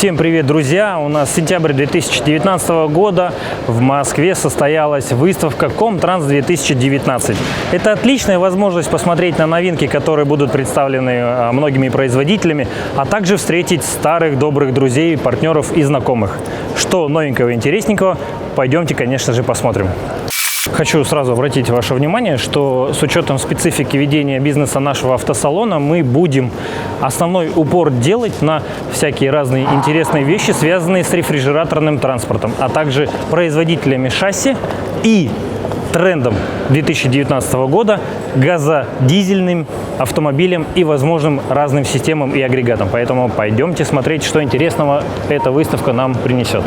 Всем привет, друзья! У нас сентябрь 2019 года. В Москве состоялась выставка Комтранс 2019. Это отличная возможность посмотреть на новинки, которые будут представлены многими производителями, а также встретить старых добрых друзей, партнеров и знакомых. Что новенького и интересненького, пойдемте, конечно же, посмотрим. Хочу сразу обратить ваше внимание, что с учетом специфики ведения бизнеса нашего автосалона мы будем основной упор делать на всякие разные интересные вещи, связанные с рефрижераторным транспортом, а также производителями шасси и трендом 2019 года газодизельным автомобилем и возможным разным системам и агрегатам. Поэтому пойдемте смотреть, что интересного эта выставка нам принесет.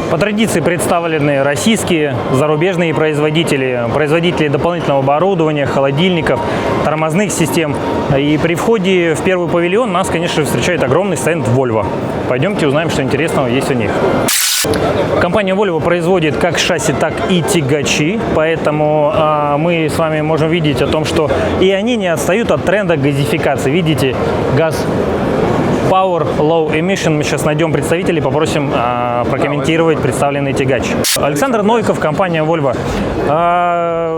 По традиции представлены российские, зарубежные производители дополнительного оборудования, холодильников, тормозных систем. И при входе в первый павильон нас, конечно, встречает огромный стенд Volvo. Пойдемте узнаем, что интересного есть у них. Компания Volvo производит как шасси, так и тягачи, поэтому мы с вами можем видеть о том, что и они не отстают от тренда газификации. Видите, газ Power Low Emission. Мы сейчас найдем представителей, попросим прокомментировать представленный тягач. Александр Новиков, компания Volvo.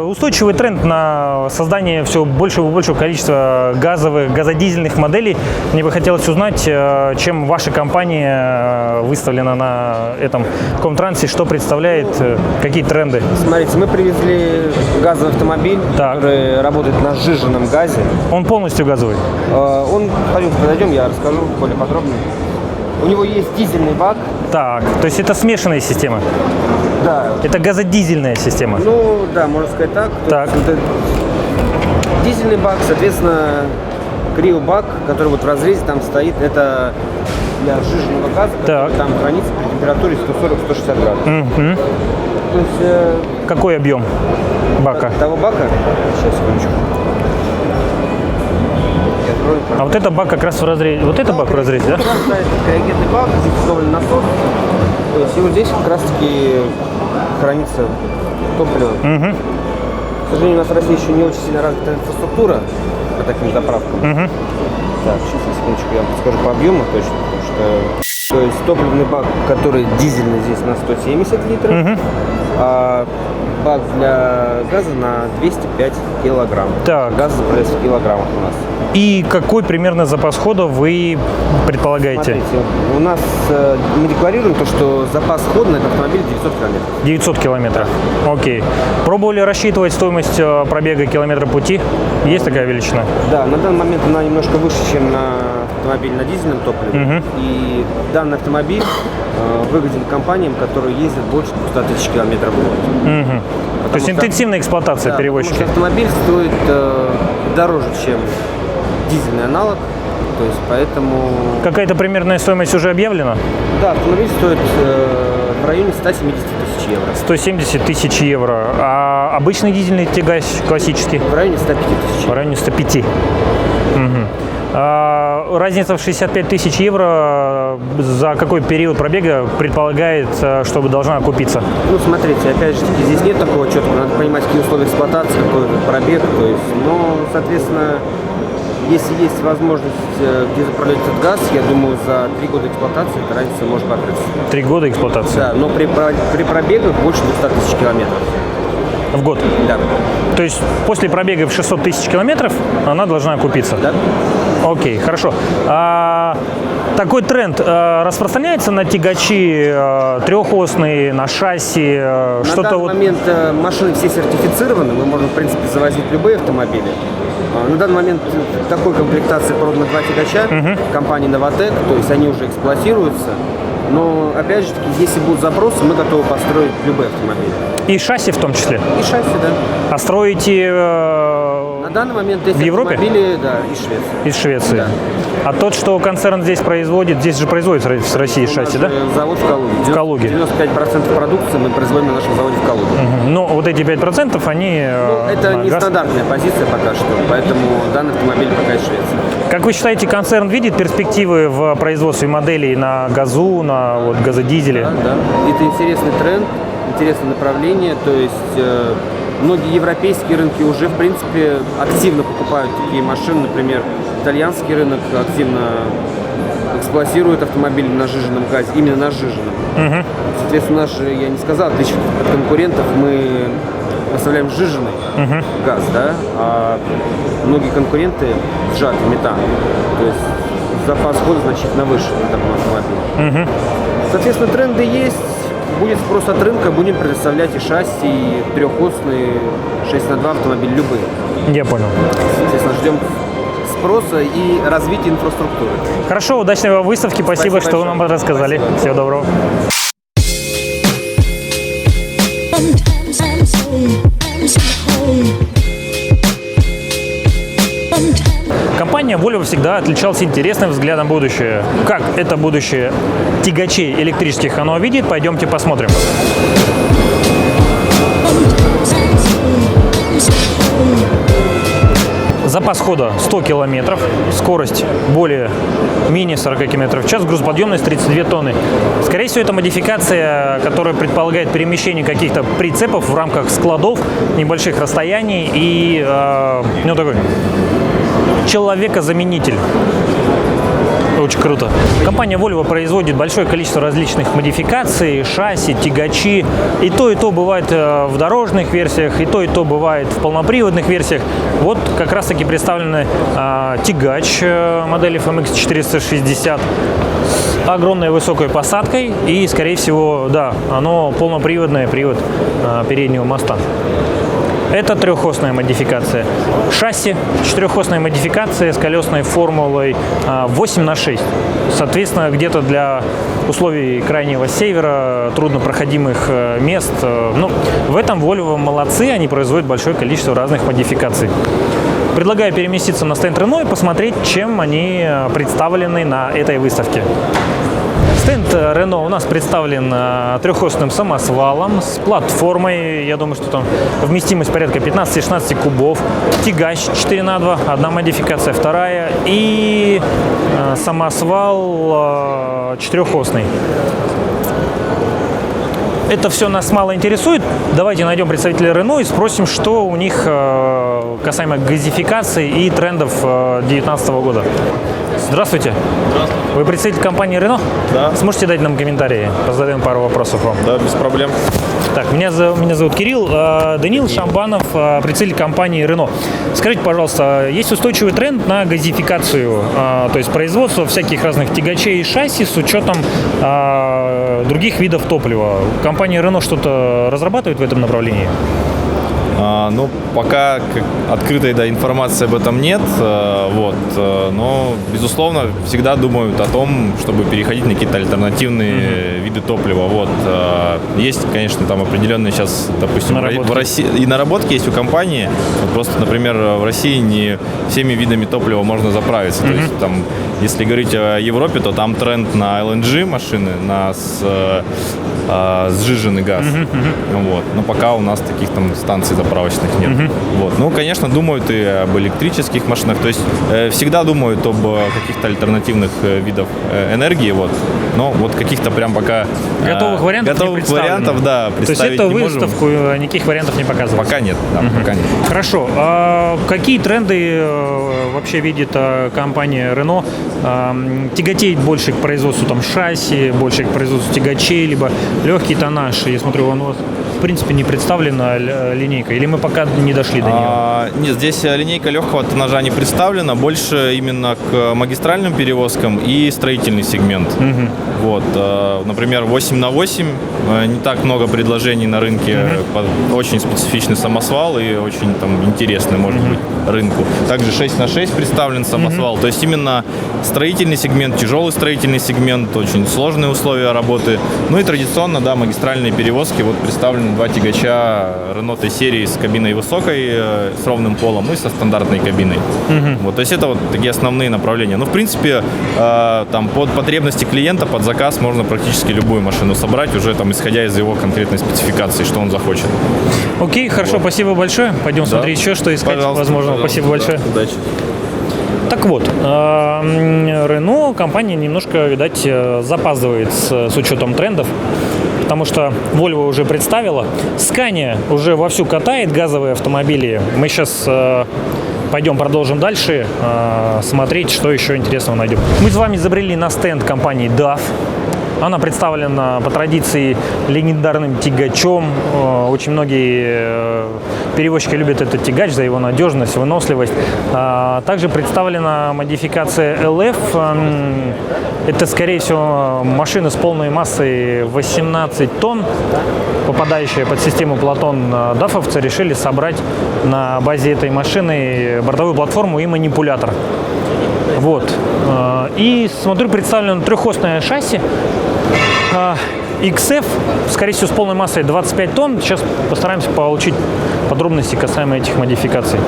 Устойчивый тренд на создание все большего и большего количества газодизельных моделей. Мне бы хотелось узнать, чем ваша компания выставлена на этом Комтрансе, что представляет, какие тренды. Смотрите, мы привезли газовый автомобиль, который работает на сжиженном газе. Он полностью газовый? Пойдем, подойдем, я расскажу более подробно. У него есть дизельный бак. Так, то есть это смешанная система? Да. Это газодизельная система? Ну, да, можно сказать так. Так. Это дизельный бак, соответственно, криобак, который вот в разрезе там стоит, это для сжиженного газа, который там хранится при температуре 140-160 градусов. То есть, какой объем бака? Того бака? Сейчас, секундочку. А вот это бак как раз в разрезе. Вот это бак в разрезе, да? Стоит криогенный бак, здесь установлен насос. То есть и вот здесь как раз таки хранится топливо. К сожалению, у нас в России еще не очень сильно развита инфраструктура по таким заправкам. Так, сейчас, секундочку, я вам подскажу по объему точно, потому что... То есть топливный бак, который дизельный, здесь на 170 литров, а бак для газа на 205 килограмм. Так. Газ заправляется в килограммах у нас. И какой примерно запас хода вы предполагаете? Смотрите, у нас мы декларируем то, что запас хода на этот автомобиль 900 километров. 900 километров. Окей. Пробовали рассчитывать стоимость пробега километра пути? Есть такая величина? Да, на данный момент она немножко выше, чем на автомобиль на дизельном топливе. И данный автомобиль выгоден компаниям, которые ездят больше 200 тысяч километров в год. То есть интенсивная эксплуатация перевозчика. Потому что автомобиль стоит дороже, чем дизельный аналог. То есть поэтому... Какая-то примерная стоимость уже объявлена? Да, автомобиль стоит в районе 170 тысяч евро. 170 тысяч евро. А обычный дизельный тягач классический? В районе 105 тысяч. В районе 105. Разница в 65 тысяч евро за какой период пробега предполагается, чтобы должна окупиться? Ну, смотрите, опять же, здесь нет такого четкого. Надо понимать, какие условия эксплуатации, какой пробег. То есть, соответственно, если есть возможность, где заправлять этот газ, я думаю, за 3 года эксплуатации эта разница может покрыться. 3 года эксплуатации? Да, но при пробегах больше 200 тысяч километров. В год? Да. То есть после пробега в 600 тысяч километров она должна окупиться? Да. Окей, хорошо. Такой тренд распространяется на тягачи трехосные, на шасси? На данный момент машины все сертифицированы, мы можем, в принципе, завозить любые автомобили. На данный момент такой комплектации продано 2 тягача компании Novatec, то есть они уже эксплуатируются. Но, опять же, если будут запросы, мы готовы построить любые автомобили. И шасси в том числе? И шасси, да. А строите на данный момент эти в Европе? Автомобили, да, из Швеции. Из Швеции. Да. А тот, что концерн здесь производит, здесь же производится в России шасси, да? Завод в Калуге. В Калуге. 95% продукции мы производим на нашем заводе в Калуге. Но вот эти 5% они... это нестандартная позиция пока что, поэтому данный автомобиль пока из Швеции. Как вы считаете, концерн видит перспективы в производстве моделей на газу, на газодизеле? Да. Это интересный тренд, интересное направление, то есть многие европейские рынки уже, в принципе, активно покупают такие машины, например, итальянский рынок активно эксплуатирует автомобили на сжиженном газе, именно на сжиженном. Соответственно, я не сказал, отлично от конкурентов, мы поставляем сжиженный газ, да, а многие конкуренты сжатый метан. То есть запас хода значительно выше на таком автомобиле. Соответственно, тренды есть. Будет спрос от рынка, будем предоставлять и шасси, и трехосные 6х2 автомобили любые. Я понял. Соответственно, ждем спроса и развития инфраструктуры. Хорошо, удачной вам выставки. Спасибо, что вы нам рассказали. Спасибо. Всего доброго. Компания Volvo всегда отличалась интересным взглядом в будущее. Как это будущее тягачей электрических оно видит, пойдемте посмотрим. Запас хода 100 километров, скорость менее 40 км в час, грузоподъемность 32 тонны. Скорее всего, это модификация, которая предполагает перемещение каких-то прицепов в рамках складов, небольших расстояний и такой человека-заменитель. Очень круто. Компания Volvo производит большое количество различных модификаций, шасси, тягачи. И то бывает в дорожных версиях, и то бывает в полноприводных версиях. Вот как раз-таки представлены тягач модели FMX 460 с огромной высокой посадкой. И, скорее всего, да, оно полноприводное, привод переднего моста. Это трехосная модификация. Шасси, четырехосная модификация с колесной формулой 8х6. Соответственно, где-то для условий крайнего севера, труднопроходимых мест. В этом Volvo молодцы, они производят большое количество разных модификаций. Предлагаю переместиться на стенд Renault и посмотреть, чем они представлены на этой выставке. Стенд Renault у нас представлен трехосным самосвалом с платформой, я думаю, что там вместимость порядка 15-16 кубов, тягач 4х2, одна модификация, вторая, и самосвал четырехосный. Это все нас мало интересует. Давайте найдем представителя Renault и спросим, что у них касаемо газификации и трендов 2019 года. Здравствуйте. Здравствуйте. Вы представитель компании Renault? Да. Сможете дать нам комментарии? Позадаем пару вопросов вам. Да, без проблем. Так, меня зовут Кирилл. Даниил Шамбанов, представитель компании Renault. Скажите, пожалуйста, есть устойчивый тренд на газификацию, то есть производство всяких разных тягачей и шасси с учетом других видов топлива? Компания Renault что-то разрабатывает в этом направлении? Пока открытой информации об этом нет, но, безусловно, всегда думают о том, чтобы переходить на какие-то альтернативные виды топлива. Есть, конечно, там определенные сейчас, допустим, в России и наработки есть у компании. Просто, например, в России не всеми видами топлива можно заправиться. То есть, там, если говорить о Европе, то там тренд на LNG машины, на сжиженный газ. Но пока у нас таких там станций заправочных нет. Конечно, думают и об электрических машинах. То есть всегда думают об каких-то альтернативных видах энергии. Но каких-то прям пока готовых вариантов да, представить то есть эту не выставку можем. Никаких вариантов не показывают? Пока нет. Да, пока нет. Хорошо. Какие тренды вообще видит компания Renault? Тяготеет больше к производству шасси, больше к производству тягачей, либо легкий тоннаж? Я смотрю, он у вас в принципе не представлена линейка, или мы пока не дошли до нее? Нет, здесь линейка легкого тоннажа не представлена, больше именно к магистральным перевозкам и строительный сегмент. Например, 8х8, не так много предложений на рынке, очень специфичный самосвал и очень интересный, может быть, рынку. Также 6х6 представлен самосвал, то есть именно строительный сегмент, тяжелый строительный сегмент, очень сложные условия работы. И традиционно, магистральные перевозки, представлены два тягача Renault T-серии с кабиной высокой, с ровным полом и со стандартной кабиной. То есть это такие основные направления. В принципе, под потребности клиента, под заказ можно практически любую машину собрать, уже исходя из его конкретной спецификации, что он захочет. Окей, хорошо, спасибо большое. Пойдем смотреть еще, что искать. Возможно. Спасибо большое. Удачи. Так вот, Renault компания немножко, видать, запаздывает с учетом трендов, потому что Volvo уже представила, Scania уже вовсю катает газовые автомобили. Мы сейчас Пойдем продолжим дальше смотреть, что еще интересного найдем. Мы с вами забрели на стенд компании DAF. Она представлена по традиции легендарным тягачом. Очень многие перевозчики любят этот тягач за его надежность, выносливость. Также представлена модификация LF. Это, скорее всего, машина с полной массой 18 тонн, попадающая под систему Платон. Дафовцы решили собрать на базе этой машины бортовую платформу и манипулятор. Вот. И, смотрю, представлено трехосное шасси. XF, скорее всего, с полной массой 25 тонн. Сейчас постараемся получить подробности касаемо этих модификаций.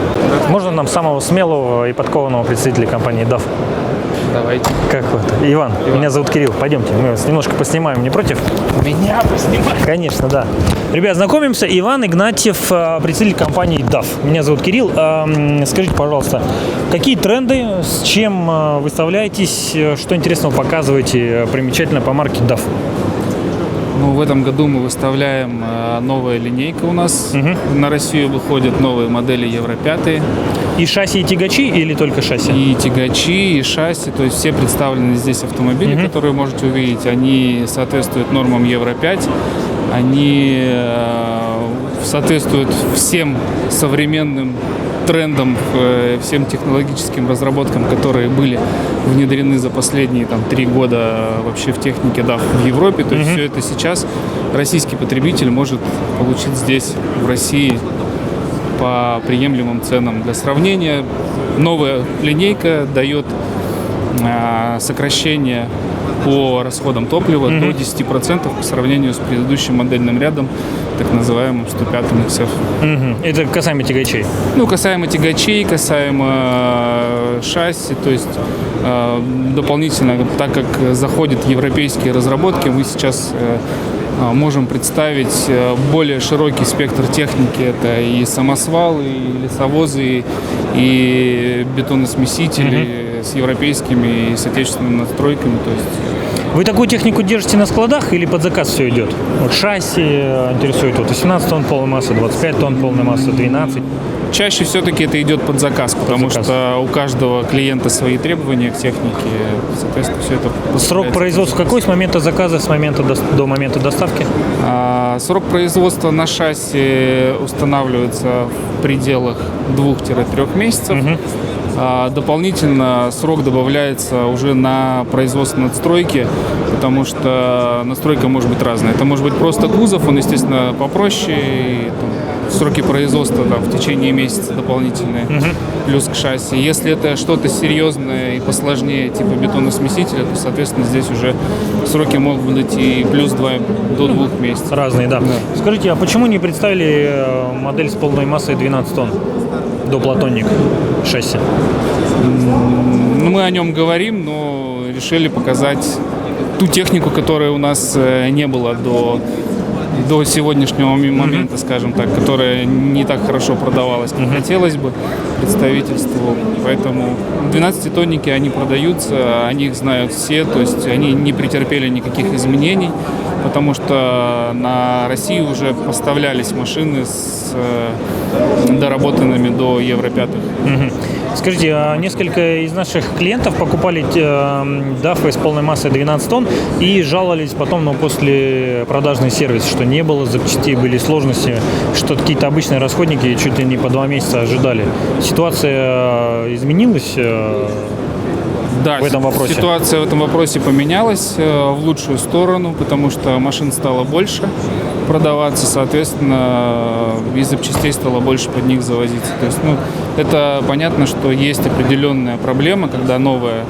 Можно нам самого смелого и подкованного представителя компании DAF? Давайте. Как вот? Иван, меня зовут Кирилл. Пойдемте, мы вас немножко поснимаем, не против? Меня поснимай. Конечно, да. Ребят, знакомимся. Иван Игнатьев, представитель компании DAF. Меня зовут Кирилл. Скажите, пожалуйста, какие тренды, с чем выставляетесь, что интересного показываете примечательно по марке DAF? Ну, в этом году мы выставляем новая линейка у нас. На Россию выходят новые модели Евро 5. И шасси, и тягачи, или только шасси? И тягачи, и шасси. То есть все представлены здесь автомобили, которые можете увидеть. Они соответствуют нормам Евро 5. Они соответствуют всем современным трендам, всем технологическим разработкам, которые были внедрены за последние 3 года вообще в технике DAF в Европе. То есть все это сейчас российский потребитель может получить здесь, в России, по приемлемым ценам. Для сравнения, новая линейка дает сокращение по расходам топлива до 10% по сравнению с предыдущим модельным рядом, так называемым 105-м XF. Это касаемо тягачей? Ну, касаемо тягачей, касаемо шасси, то есть дополнительно, так как заходят европейские разработки, мы сейчас можем представить более широкий спектр техники. Это и самосвалы, и лесовозы, и бетоносмесители с европейскими и с отечественными настройками. То есть... Вы такую технику держите на складах или под заказ все идет? Вот шасси интересует 18 тонн полной массы, 25 тонн полной массы, 12. Чаще все-таки это идет под заказ, потому что у каждого клиента свои требования к технике, соответственно, все это... Срок производства какой с момента заказа, с момента до момента доставки? Срок производства на шасси устанавливается в пределах 2-3 месяцев. Дополнительно срок добавляется уже на производство надстройки, потому что настройка может быть разная. Это может быть просто кузов, он, естественно, попроще, и, сроки производства в течение месяца дополнительные, плюс к шасси. Если это что-то серьезное и посложнее, типа бетоносмесителя, то, соответственно, здесь уже сроки могут быть и плюс 2 до 2 месяцев. Разные, да. Скажите, а почему не представили модель с полной массой 12 тонн? До Платоник шасси. Ну, мы о нем говорим, но решили показать ту технику, которая у нас не было до сегодняшнего момента, скажем так, которая не так хорошо продавалась, как хотелось бы представительству. Поэтому 12-тонники, они продаются, о них знают все, то есть они не претерпели никаких изменений, потому что на Россию уже поставлялись машины с доработанными до Евро 5. Скажите, а несколько из наших клиентов покупали DAF с полной массой 12 тонн и жаловались потом, после продажный сервис, что не было запчастей, были сложности, что какие-то обычные расходники чуть ли не по 2 месяца ожидали. Ситуация изменилась? Да, в этом вопросе? Ситуация в этом вопросе поменялась в лучшую сторону, потому что машин стало больше продаваться, соответственно, и запчастей стало больше под них завозиться. То есть, это понятно, что есть определенная проблема, когда новая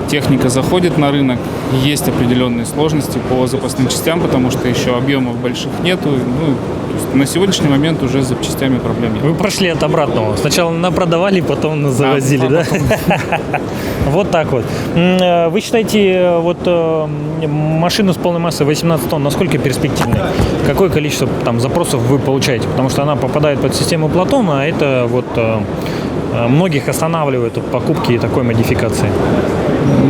техника заходит на рынок, есть определенные сложности по запасным частям, потому что еще объемов больших нету. На сегодняшний момент уже с запчастями проблем нет. Вы прошли от обратного. Сначала напродавали, потом завозили, да? Вот так вот. Вы считаете, машину с полной массой 18 тонн, насколько перспективной? Какое количество запросов вы получаете? Потому что она попадает под систему Платона, а это многих останавливает от покупки такой модификации.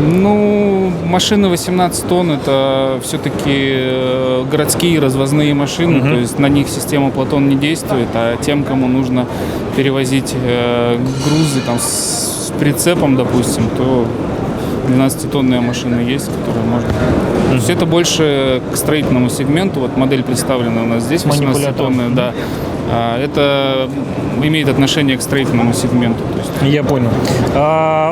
Ну, машины 18 тонн – это все-таки городские развозные машины, то есть на них система Платон не действует, а тем, кому нужно перевозить грузы там, с прицепом, допустим, то 12-тонная машина есть, которая может... То есть это больше к строительному сегменту. Вот модель представлена у нас здесь, 18-тонная, да. Это имеет отношение к строительному сегменту. То есть. Я понял.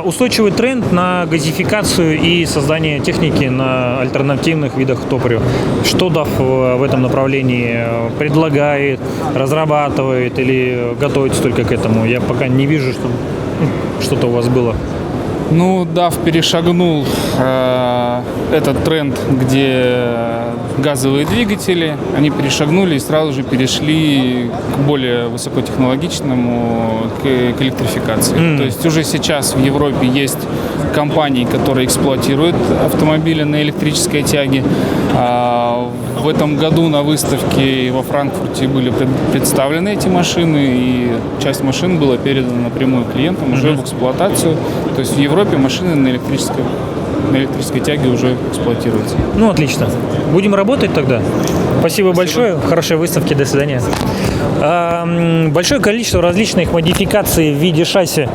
Устойчивый тренд на газификацию и создание техники на альтернативных видах топлива. Что DAF в этом направлении предлагает, разрабатывает или готовится только к этому? Я пока не вижу, что что-то у вас было. Ну, DAF перешагнул этот тренд, где газовые двигатели, они перешагнули и сразу же перешли к более высокотехнологичному, к электрификации. То есть уже сейчас в Европе есть компании, которые эксплуатируют автомобили на электрической тяге. В этом году на выставке во Франкфурте были представлены эти машины, и часть машин была передана напрямую клиентам уже в эксплуатацию. То есть в Европе машины на электрической тяге уже эксплуатируются. Ну, отлично. Будем работать тогда. Спасибо большое. Хорошей выставки. До свидания. Большое количество различных модификаций в виде шасси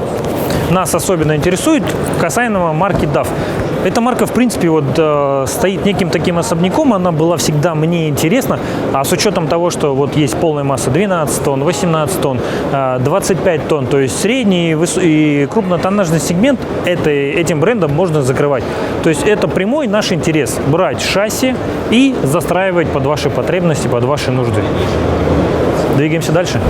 нас особенно интересует касаемо марки DAF. Эта марка, в принципе, вот стоит неким таким особняком, она была всегда мне интересна, а с учетом того, что вот есть полная масса 12 тонн, 18 тонн, 25 тонн, то есть средний и крупнотоннажный сегмент, этим брендом можно закрывать. То есть это прямой наш интерес – брать шасси и застраивать под ваши потребности, под ваши нужды. Двигаемся дальше.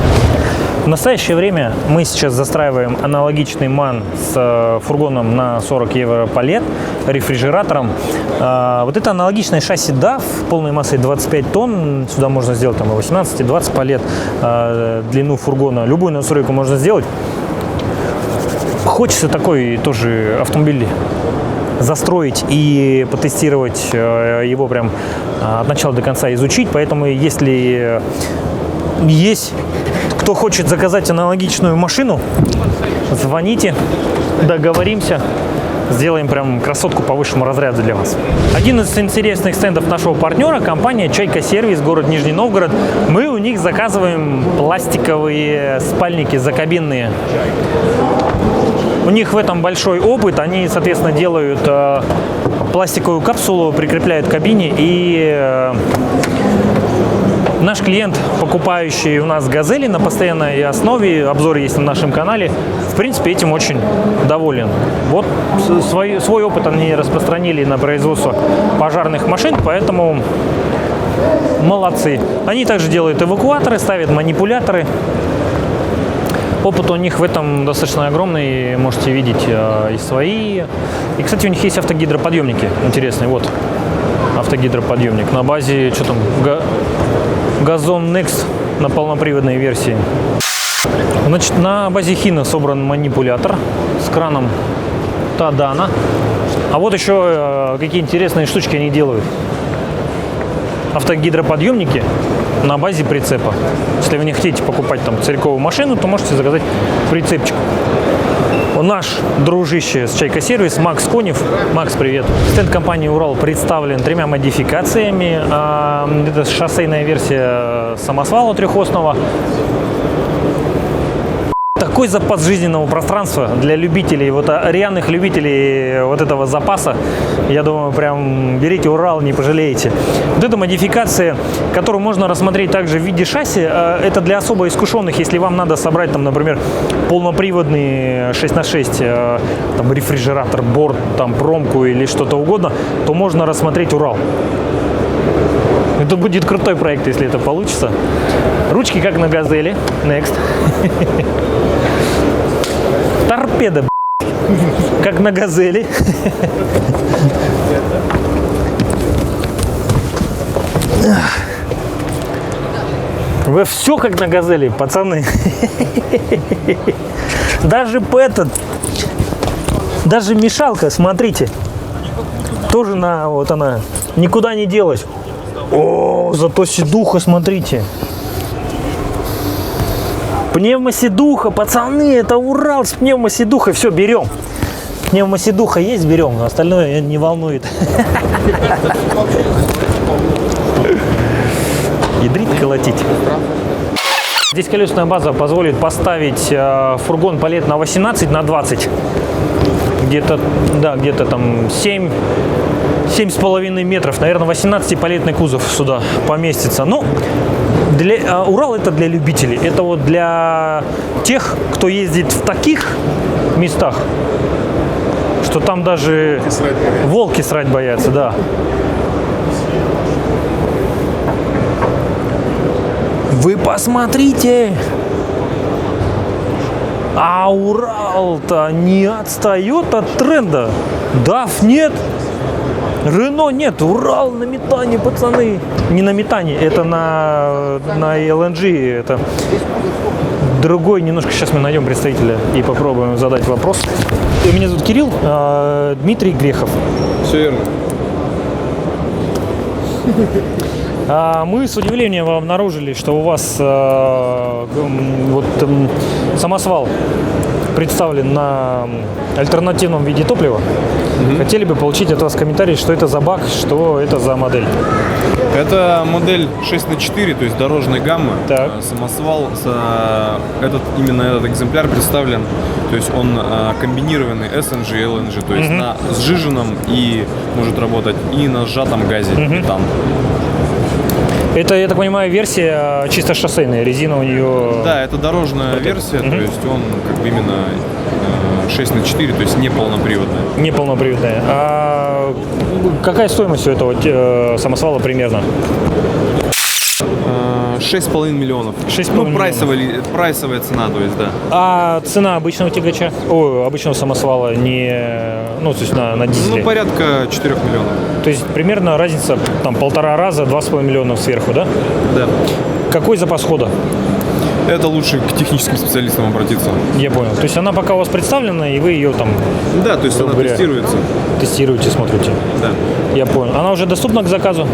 В настоящее время мы сейчас застраиваем аналогичный МАН с фургоном на 40 евро палет, рефрижератором. Вот это аналогичное шасси DAF полной массой 25 тонн. Сюда можно сделать там и 18, и 20 палет длину фургона. Любую настройку можно сделать. Хочется такой тоже автомобиль застроить и потестировать его прям от начала до конца, изучить. Поэтому если есть кто хочет заказать аналогичную машину, звоните, договоримся, сделаем прям красотку по высшему разряду для вас. Один из интересных стендов нашего партнера – компания «Чайка Сервис», город Нижний Новгород. Мы у них заказываем пластиковые спальники закабинные. У них в этом большой опыт. Они, соответственно, делают пластиковую капсулу, прикрепляют к кабине, и наш клиент, покупающий у нас «Газели» на постоянной основе, обзор есть на нашем канале, в принципе, этим очень доволен. Вот свой опыт они распространили на производство пожарных машин, поэтому молодцы. Они также делают эвакуаторы, ставят манипуляторы. Опыт у них в этом достаточно огромный, можете видеть и свои. И, кстати, у них есть автогидроподъемники интересные. Вот автогидроподъемник на базе, что там, Газон Next на полноприводной версии. Значит, на базе Хина собран манипулятор с краном Тадана. А вот еще какие интересные штучки они делают. Автогидроподъемники на базе прицепа. Если вы не хотите покупать там целиковую машину, то можете заказать прицепчик. Наш дружище с «Чайка Сервис» Макс Конев. Макс, привет. Стенд компании «Урал» представлен 3 модификациями. Это шоссейная версия самосвала трехосного. Такой запас жизненного пространства для любителей, вот рьяных любителей вот этого запаса. Я думаю, прям берите «Урал», не пожалеете. Вот эта модификация, которую можно рассмотреть также в виде шасси, это для особо искушенных. Если вам надо собрать, там, например, полноприводный 6х6, там, рефрижератор, борт, там, промку или что-то угодно, то можно рассмотреть «Урал». Это будет крутой проект, если это получится. Ручки как на «Газели». Next. Торпеда, как на «Газели». Вы все как на «Газели», пацаны. Даже даже мешалка, смотрите, тоже вот она, никуда не делась. О, зато сидуха, смотрите. Пневмосидуха, пацаны, это «Урал» с пневмосидухой. Все, берем. Пневмосидуха есть, берем, но остальное не волнует. Ядрит колотить. Здесь колесная база позволит поставить фургон палет на 18 на 20. Где-то, да, где-то там 7,5 метров. Наверное, 18-палетный кузов сюда поместится. Ну, Урал это для любителей. Это вот для тех, кто ездит в таких местах, что там даже волки срать боятся, да. Вы посмотрите! А Урал-то не отстает от тренда. DAF нет, Рено нет, Урал на метане, пацаны. Не на метане, это на LNG. Это другой немножко. Сейчас мы найдем представителя и попробуем задать вопрос. Меня зовут Кирилл, Дмитрий Грехов. Все верно. Мы с удивлением обнаружили, что у вас самосвал представлен на альтернативном виде топлива. Хотели бы получить от вас комментарий, что это за бак, что это за модель. Это модель 6х4, то есть дорожной гаммы. Так. Самосвал, именно этот экземпляр представлен, то есть он комбинированный SNG и LNG, то есть на сжиженном и может работать и на сжатом газе метан. Это, я так понимаю, версия чисто шоссейная, резина у нее... Да, это дорожная версия, то есть он как бы именно 6х4, то есть не полноприводная. Не полноприводная. А какая стоимость у этого самосвала примерно? 6,5 миллионов. 6,5 ну, миллионов. прайсовая цена, то есть, да. А цена обычного тягача, обычного самосвала не, ну, то есть на дизеле? Ну, порядка 4 миллионов. То есть примерно разница там 1,5 раза, 2,5 миллиона сверху, да? Да. Какой запас хода? Это лучше к техническим специалистам обратиться. Я понял. То есть она пока у вас представлена, и вы ее там... Да, то есть она тестируется. Тестируете, смотрите. Да. Я понял. Она уже доступна к заказу?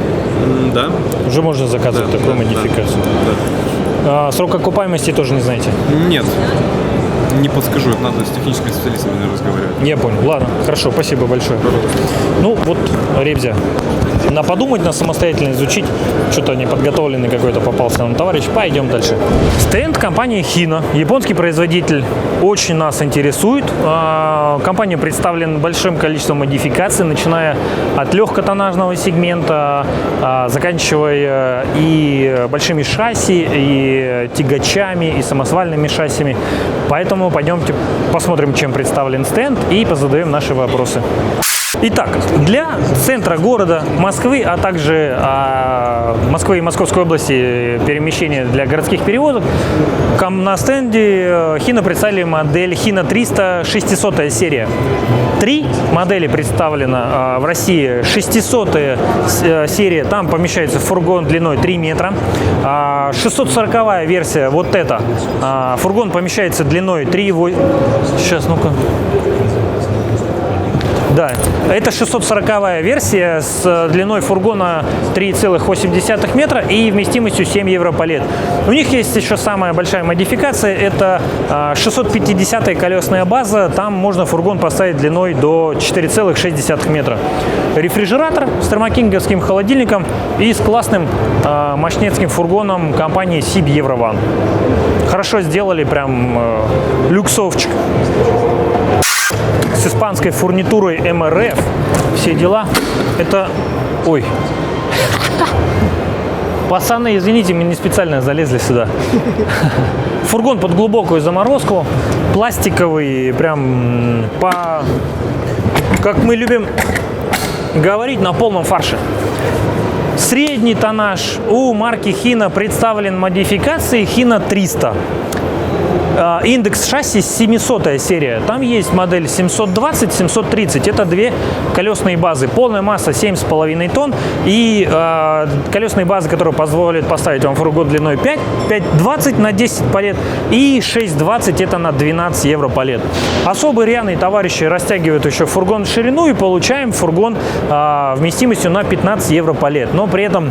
Да. Уже можно заказывать такую модификацию. Да. А срок окупаемости тоже не знаете? Нет. Не подскажу, это надо с техническими специалистами разговаривать. Я понял. Ладно, хорошо, спасибо большое. Ну вот, Ребзя, на подумать, на самостоятельно изучить. Что-то неподготовленный какой-то попался нам товарищ. Пойдем дальше. Стенд компании Hino. Японский производитель очень нас интересует. Компания представлена большим количеством модификаций, начиная от легкотоннажного сегмента, заканчивая и большими шасси, и тягачами, и самосвальными шассиями. Поэтому пойдемте посмотрим, чем представлен стенд, и позадаем наши вопросы. Итак, для центра города Москвы, а также Москвы и Московской области перемещения для городских перевозок, на стенде Hino представили модель Hino 300 600 серия. 3 модели представлено в России. 600 серия, там помещается фургон длиной 3 метра. 640 версия, вот эта, фургон помещается длиной 3,8. Сейчас, ну-ка. Да, это 640-я версия с длиной фургона 3,8 метра и вместимостью 7 евро палет. У них есть еще самая большая модификация, это 650-я колесная база, там можно фургон поставить длиной до 4,6 метра. Рефрижератор с термокинговским холодильником и с классным мощнецким фургоном компании Sib Eurovan. Хорошо сделали, прям люксовчик. С испанской фурнитурой МРФ, все дела. Это... Ой. Пацаны, извините, мы не специально залезли сюда. Фургон под глубокую заморозку. Пластиковый, прям как мы любим говорить, на полном фарше. Средний тоннаж у марки Hino представлен модификацией Hino 300. Индекс шасси 700-я серия. Там есть модель 720, 730. Это две колесные базы. Полная масса 7,5 тонн. И колесные базы, которые позволят поставить вам фургон длиной 5,20 на 10 палет. И 6,20 это на 12 евро палет. Особо рьяные товарищи растягивают еще фургон в ширину и получаем фургон вместимостью на 15 евро палет. Но при этом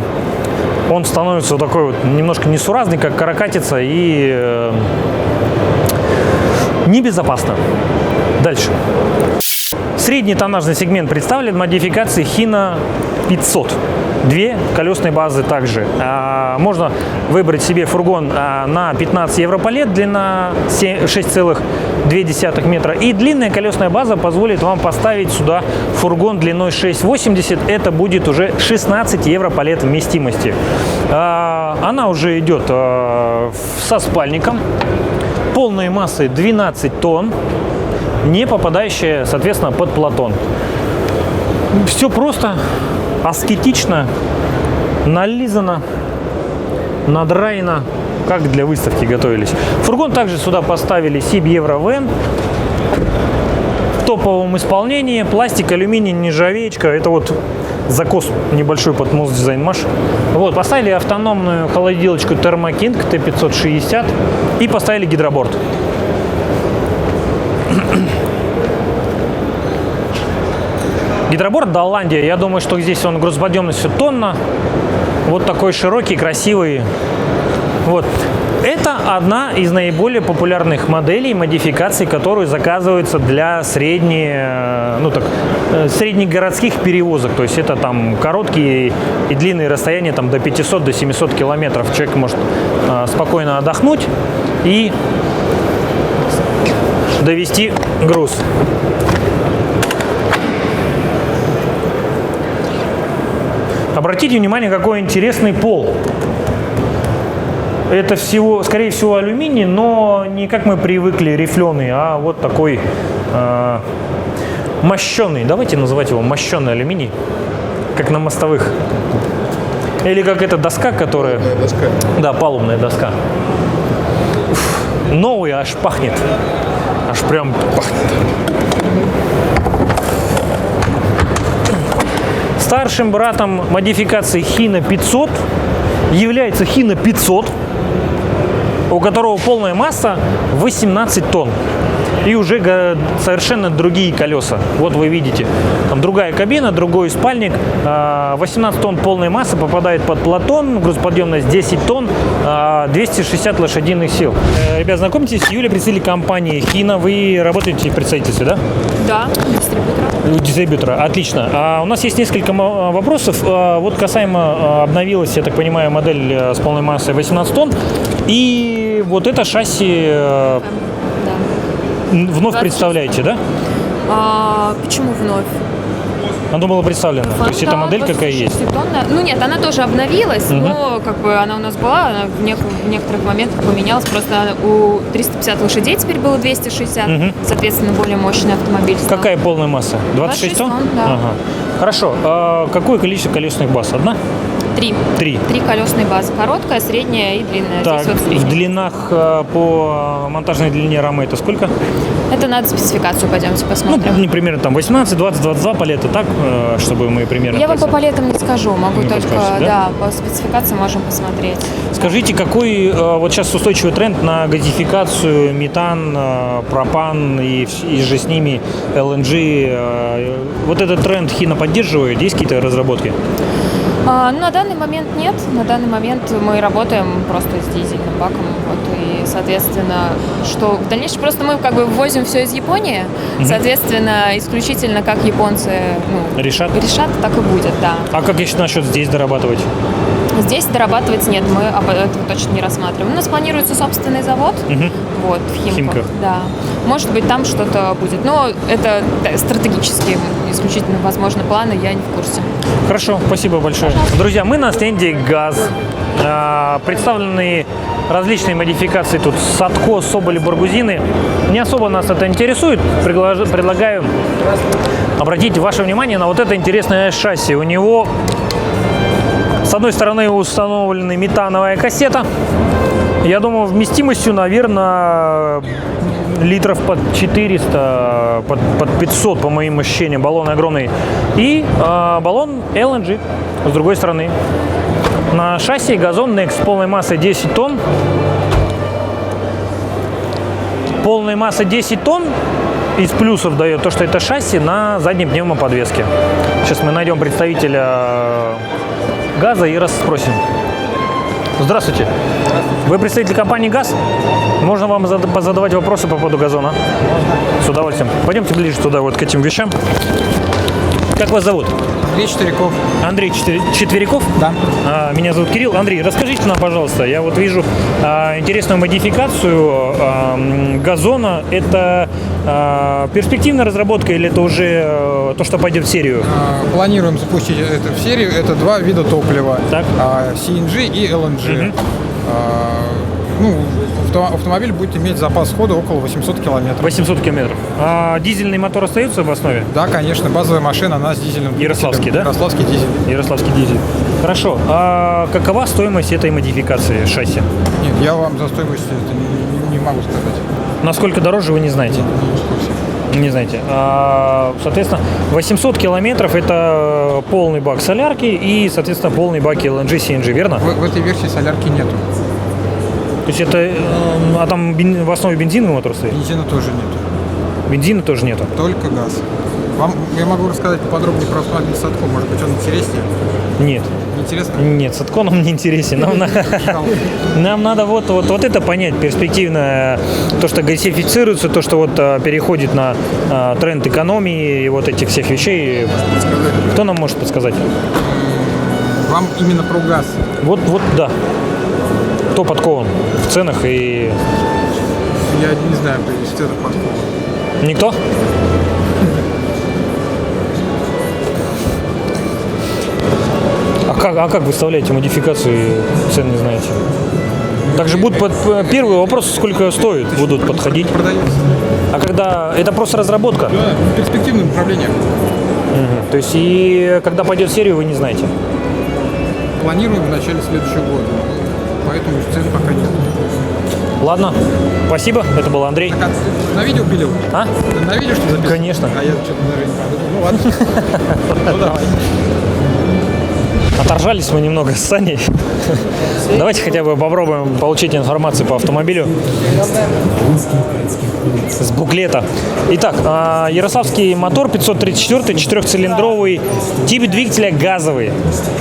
он становится вот такой вот немножко несуразный, как каракатица, и небезопасно. Дальше. Средний тоннажный сегмент представлен модификацией Hino 500. Две колесные базы также. Можно выбрать себе фургон на 15 европалет, длина 6,2 метра. И длинная колесная база позволит вам поставить сюда фургон длиной 6,80. Это будет уже 16 европалет вместимости. Она уже идет со спальником. Полной массой 12 тонн, не попадающая, соответственно, под платон. Все просто, аскетично, нализано, надраено, как для выставки готовились. Фургон также сюда поставили Sib Евровен в топовом исполнении. Пластик, алюминий, нержавеечка. Это вот закос небольшой под Мосдизайн-Маш. Вот, поставили автономную холодилочку Thermo-King T560 и поставили гидроборд. Гидроборд Далландия, я думаю, что здесь он грузоподъемностью тонна. Вот такой широкий, красивый. Вот. Это одна из наиболее популярных моделей, модификаций, которые заказываются для среднегородских перевозок. То есть это там короткие и длинные расстояния там, до 500, до 700 километров. Человек может спокойно отдохнуть и довести груз. Обратите внимание, какой интересный пол. Это всего, скорее всего, алюминий, но не как мы привыкли, рифленый, а вот такой мощеный. Давайте называть его мощеный алюминий, как на мостовых. Или как эта доска, которая... Палубная доска. Да, палубная доска. Новый аж пахнет. Аж прям пахнет. Старшим братом модификации Hino 500 является Hino 500, у которого полная масса 18 тонн. И уже совершенно другие колеса. Вот вы видите, там другая кабина, другой спальник. 18 тонн полной массы попадает под платон, грузоподъемность 10 тонн, 260 лошадиных сил. Ребят, знакомьтесь, Юлия, представитель компании Hino. Вы работаете в представительстве, да? Да, дистрибьютора. Дистрибьютора, отлично. У нас есть несколько вопросов. Вот касаемо обновилась, я так понимаю, модель с полной массой 18 тонн. И вот это шасси вновь 26. представляете, да? Почему вновь? Оно было представлено. То есть это модель какая есть? Ну нет, она тоже обновилась, но как бы она у нас была, она в некоторых моментах поменялась. Просто у 350 лошадей теперь было 260, соответственно, более мощный автомобиль стал. Какая полная масса? 26 тонн? Да. Ага. Хорошо. Какое количество колесных баз? Одна? Три колесные базы. Короткая, средняя и длинная. Так, здесь вот средняя. в длинах по монтажной длине рамы это сколько? Это надо спецификацию, пойдемте посмотрим. Ну, примерно там 18, 20, 22 палеты, так, чтобы мы примерно... Я вам по палетам не скажу, могу Не только, подскажете, да? по спецификации можем посмотреть. Скажите, какой вот сейчас устойчивый тренд на газификацию, метан, пропан и же с ними LNG? Вот этот тренд Hino поддерживает? Есть какие-то разработки? На данный момент нет. На данный момент мы работаем просто с дизельным баком. Вот, и, соответственно, что в дальнейшем просто мы как бы ввозим все из Японии. Соответственно, исключительно как японцы Решат, так и будет, да. А как еще насчет здесь дорабатывать? Здесь дорабатывать нет, мы этого точно не рассматриваем. У нас планируется собственный завод, вот, в Химках. Да. Может быть, там что-то будет. Но это стратегические, исключительно, возможно, планы, я не в курсе. Хорошо, спасибо большое. Друзья, мы на стенде ГАЗ. Представлены различные модификации тут Садко, Соболи, Баргузины. Не особо нас это интересует. Предлагаю обратить ваше внимание на вот это интересное шасси. У него с одной стороны установлена метановая кассета. Я думаю, вместимостью, наверное, литров под 400, под 500, по моим ощущениям. Баллон огромный. И баллон LNG с другой стороны. На шасси газон Next с полной массой 10 тонн. Полная масса 10 тонн. Из плюсов дает то, что это шасси на задней пневмоподвеске. Сейчас мы найдем представителя ГАЗа и расспросим. Здравствуйте. Вы представитель компании «ГАЗ»? Можно вам задавать вопросы по поводу газона? С удовольствием. Пойдемте ближе туда, вот к этим вещам. Как вас зовут? Андрей Четверяков. Андрей Четверяков? Да. Меня зовут Кирилл. Андрей, расскажите нам, пожалуйста, я вот вижу интересную модификацию газона. Это перспективная разработка или это уже то, что пойдет в серию? Планируем запустить это в серию. Это два вида топлива. Так. CNG и LNG. Автомобиль будет иметь запас хода около 800 километров. 800 километров. А дизельный мотор остается в основе? Да, конечно. Базовая машина, она с дизельным двигателем. Ярославский, да? Ярославский дизель. Ярославский дизель. Хорошо. А какова стоимость этой модификации шасси? Нет, я вам за стоимость это не могу сказать. Насколько дороже, вы не знаете? Не знаете. Соответственно, 800 километров – это полный бак солярки и, соответственно, полный бак LNG, CNG, верно? В этой версии солярки нету. То есть это… А там в основе бензиновый мотор стоит? Бензина тоже нету. Бензина тоже нету? Только газ. Я могу рассказать поподробнее про автомобиль Садко. Может быть, он интереснее? Нет. Интересно? Нет, Садко нам не интересен. Нам надо вот это понять перспективно. То, что газифицируется, то, что вот переходит на тренд экономии и вот этих всех вещей. Кто нам может подсказать? Вам именно про газ. Вот, да. Кто подкован в ценах и… Я не знаю, то есть это подкован. Никто? А как выставляете модификацию, цен не знаете? Также будут первый вопрос, сколько стоит, будут подходить. Продается. А когда это просто разработка? Да, перспективное направление. То есть и когда пойдет в серию, вы не знаете? Планируем в начале следующего года. Поэтому цен пока нет. Ладно, спасибо, это был Андрей. Так, на видео пилил? А? На видео что записывал? Конечно. А я что-то даже не подумал. Ну ладно. Ну давай. Оторжались мы немного с Саней. Давайте хотя бы попробуем получить информацию по автомобилю с буклета. Итак, ярославский мотор 534, 4-цилиндровый, тип двигателя газовый.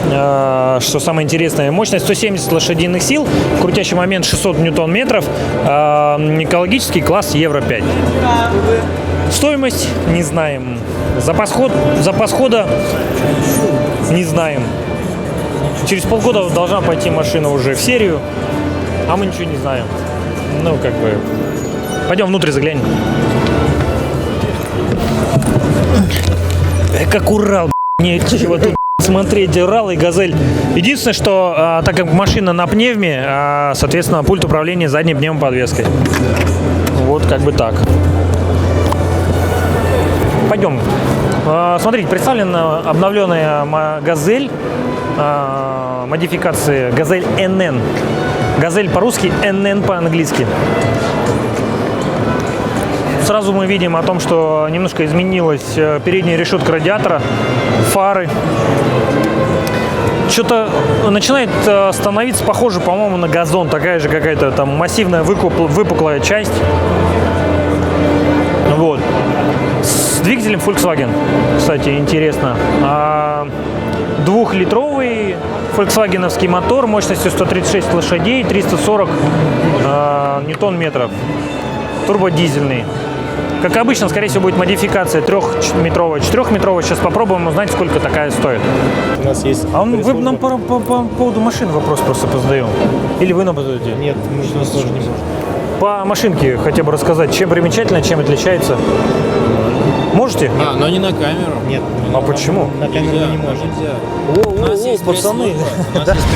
Что самое интересное, мощность 170 лошадиных сил, крутящий момент 600 ньютон-метров, экологический класс Евро-5. Стоимость не знаем. Запас хода не знаем. Через полгода должна пойти машина уже в серию, а мы ничего не знаем. Ну, как бы… Пойдем внутрь заглянем. Как Урал, нечего тут смотреть. Урал и Газель. Единственное, что так как машина на пневме, соответственно, пульт управления задней пневмоподвеской. Вот как бы так. Пойдем. Смотрите, представлена обновленная «Газель», модификации «Газель NN». «Газель» по-русски, «NN» по-английски. Сразу мы видим о том, что немножко изменилась передняя решетка радиатора, фары. Что-то начинает становиться похоже, по-моему, на газон. Такая же какая-то там массивная выпуклая часть. Вот. С двигателем Volkswagen, кстати, интересно. 2-литровый фольксвагеновский мотор мощностью 136 лошадей, 340 ньютон-метров. Турбодизельный. Как обычно, скорее всего, будет модификация 3-метровая, 4-метровая. Сейчас попробуем узнать, сколько такая стоит. У нас есть… Вы нам по поводу машин вопрос просто позадаем? Или вы нам задаете? Нет, мы нас тоже не можем. По машинке хотя бы рассказать, чем примечательно, чем отличается? Можете? Но не на камеру. Нет. А почему? На камеру мы не можем. Нельзя. Пацаны.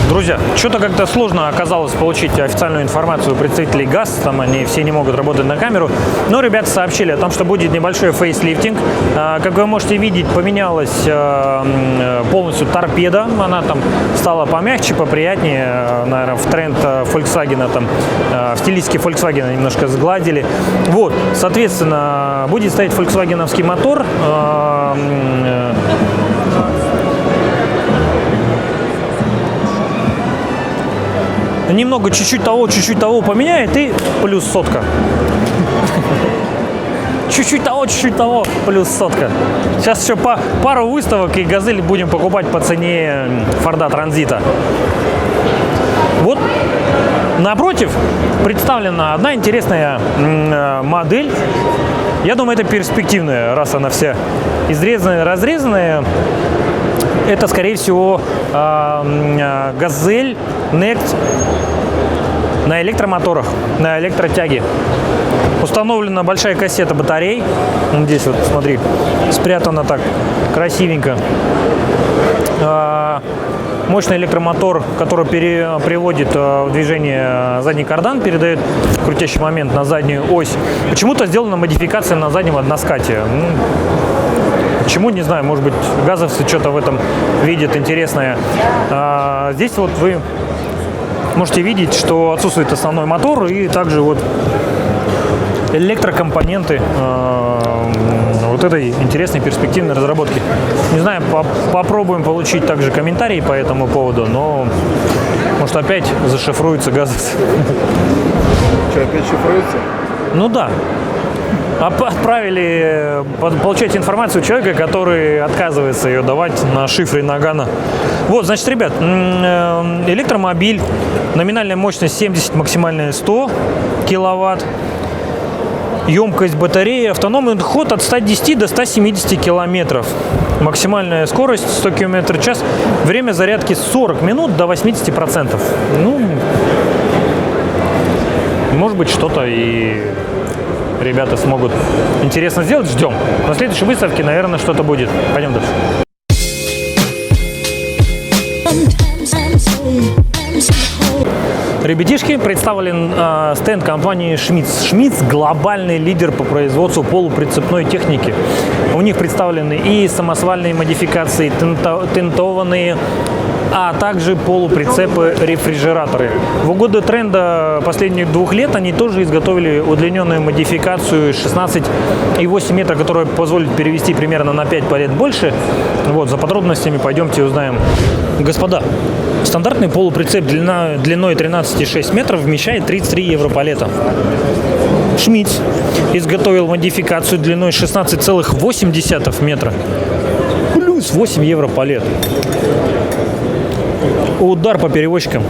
Друзья, что-то как-то сложно оказалось получить официальную информацию у представителей ГАЗ, там они все не могут работать на камеру, но ребята сообщили о том, что будет небольшой фейслифтинг. Как вы можете видеть, поменялась полностью торпеда, она там стала помягче, поприятнее, наверное, в тренд Volkswagen, там, в стилистике Volkswagen немножко сгладили. Вот, соответственно, будет стоять фольксвагеновский мотор, немного, чуть-чуть того поменяет, и плюс сотка. Чуть-чуть того, плюс сотка. Сейчас еще пару выставок, и «Газель» будем покупать по цене Форда Транзита. Вот напротив представлена одна интересная модель. Я думаю, это перспективная, раз она вся изрезанная, разрезанная. Это, скорее всего, «Газель Next» на электромоторах, на электротяге. Установлена большая кассета батарей. Вот здесь вот, смотри, спрятана так красивенько. Мощный электромотор, который приводит в движение задний кардан, передает крутящий момент на заднюю ось. Почему-то сделана модификация на заднем односкате. Почему, не знаю, может быть, газовцы что-то в этом видят интересное. Здесь вот вы можете видеть, что отсутствует основной мотор и также вот электрокомпоненты вот этой интересной перспективной разработки. Не знаю, попробуем получить также комментарии по этому поводу, но может опять зашифруется газовцы. Что, опять шифруется? Ну да. Отправили получать информацию человека, который отказывается ее давать на шифре Нагана. Вот, значит, ребят, электромобиль, номинальная мощность 70, максимальная 100 киловатт. Емкость батареи, автономный ход от 110 до 170 километров. Максимальная скорость 100 км в час. Время зарядки 40 минут до 80%. Ну, может быть, что-то и ребята смогут интересно сделать. Ждем. На следующей выставке, наверное, что-то будет. Пойдем дальше. Ребятишки, представлен стенд компании Schmitz. Schmitz – глобальный лидер по производству полуприцепной техники. У них представлены и самосвальные модификации, тентованные, а также полуприцепы-рефрижераторы. В угоду тренда последних 2 лет они тоже изготовили удлиненную модификацию 16,8 метра, которая позволит перевести примерно на 5 палет больше. Вот, за подробностями пойдемте узнаем. Господа, стандартный полуприцеп длиной 13,6 метров вмещает 33 европалета. Schmitz изготовил модификацию длиной 16,8 метра плюс 8 европалет. Удар по перевозчикам.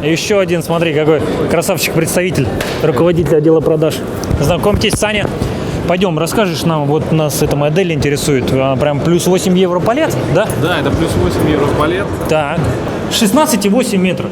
Еще один, смотри, какой красавчик-представитель, руководитель отдела продаж. Знакомьтесь, Саня. Пойдем, расскажешь нам, вот нас эта модель интересует. Прям плюс 8 европалет, да? Да, это плюс 8 европалет. Так. 16,8 метров.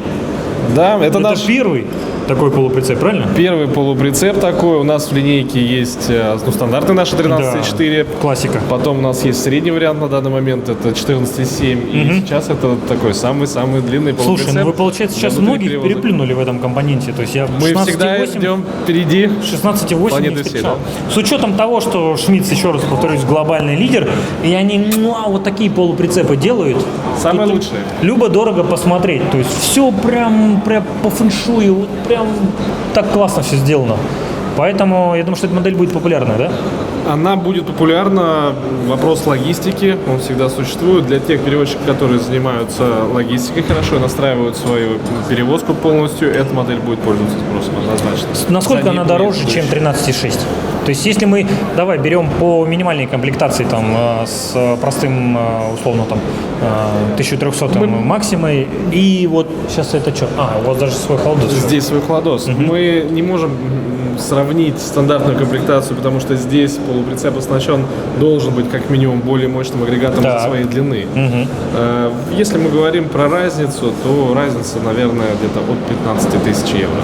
Да, это наш первый такой полуприцеп, правильно? первый полуприцеп такой. У нас в линейке есть стандартный наш 13,4. Да, классика. Потом у нас есть средний вариант на данный момент, это 14,7. И сейчас это такой самый-самый длинный полуприцеп. Слушай, ну вы, получается, сейчас многих переплюнули в этом компоненте. То есть я Мы всегда идем впереди 16,8 планеты не всей, встречал. С учетом того, что Schmitz, еще раз повторюсь, глобальный лидер, и они вот такие полуприцепы делают. Самое тут лучшее. Любо-дорого посмотреть. То есть все прям по фэншую, вот прям так классно все сделано. Поэтому я думаю, что эта модель будет популярной, да? Она будет популярна. Вопрос логистики, он всегда существует. Для тех перевозчиков, которые занимаются логистикой хорошо, настраивают свою перевозку полностью, эта модель будет пользоваться спросом однозначно. Насколько она дороже, чем 13,6? То есть если мы, давай, берем по минимальной комплектации там, с простым, условно, там, 1300 максимой, и вот сейчас это что? У вас даже свой холодос. Здесь свой холодос. Мы не можем сравнить стандартную комплектацию, потому что здесь полуприцеп оснащен должен быть как минимум более мощным агрегатом за своей длины. Если мы говорим про разницу, то разница, наверное, где-то от 15 тысяч евро.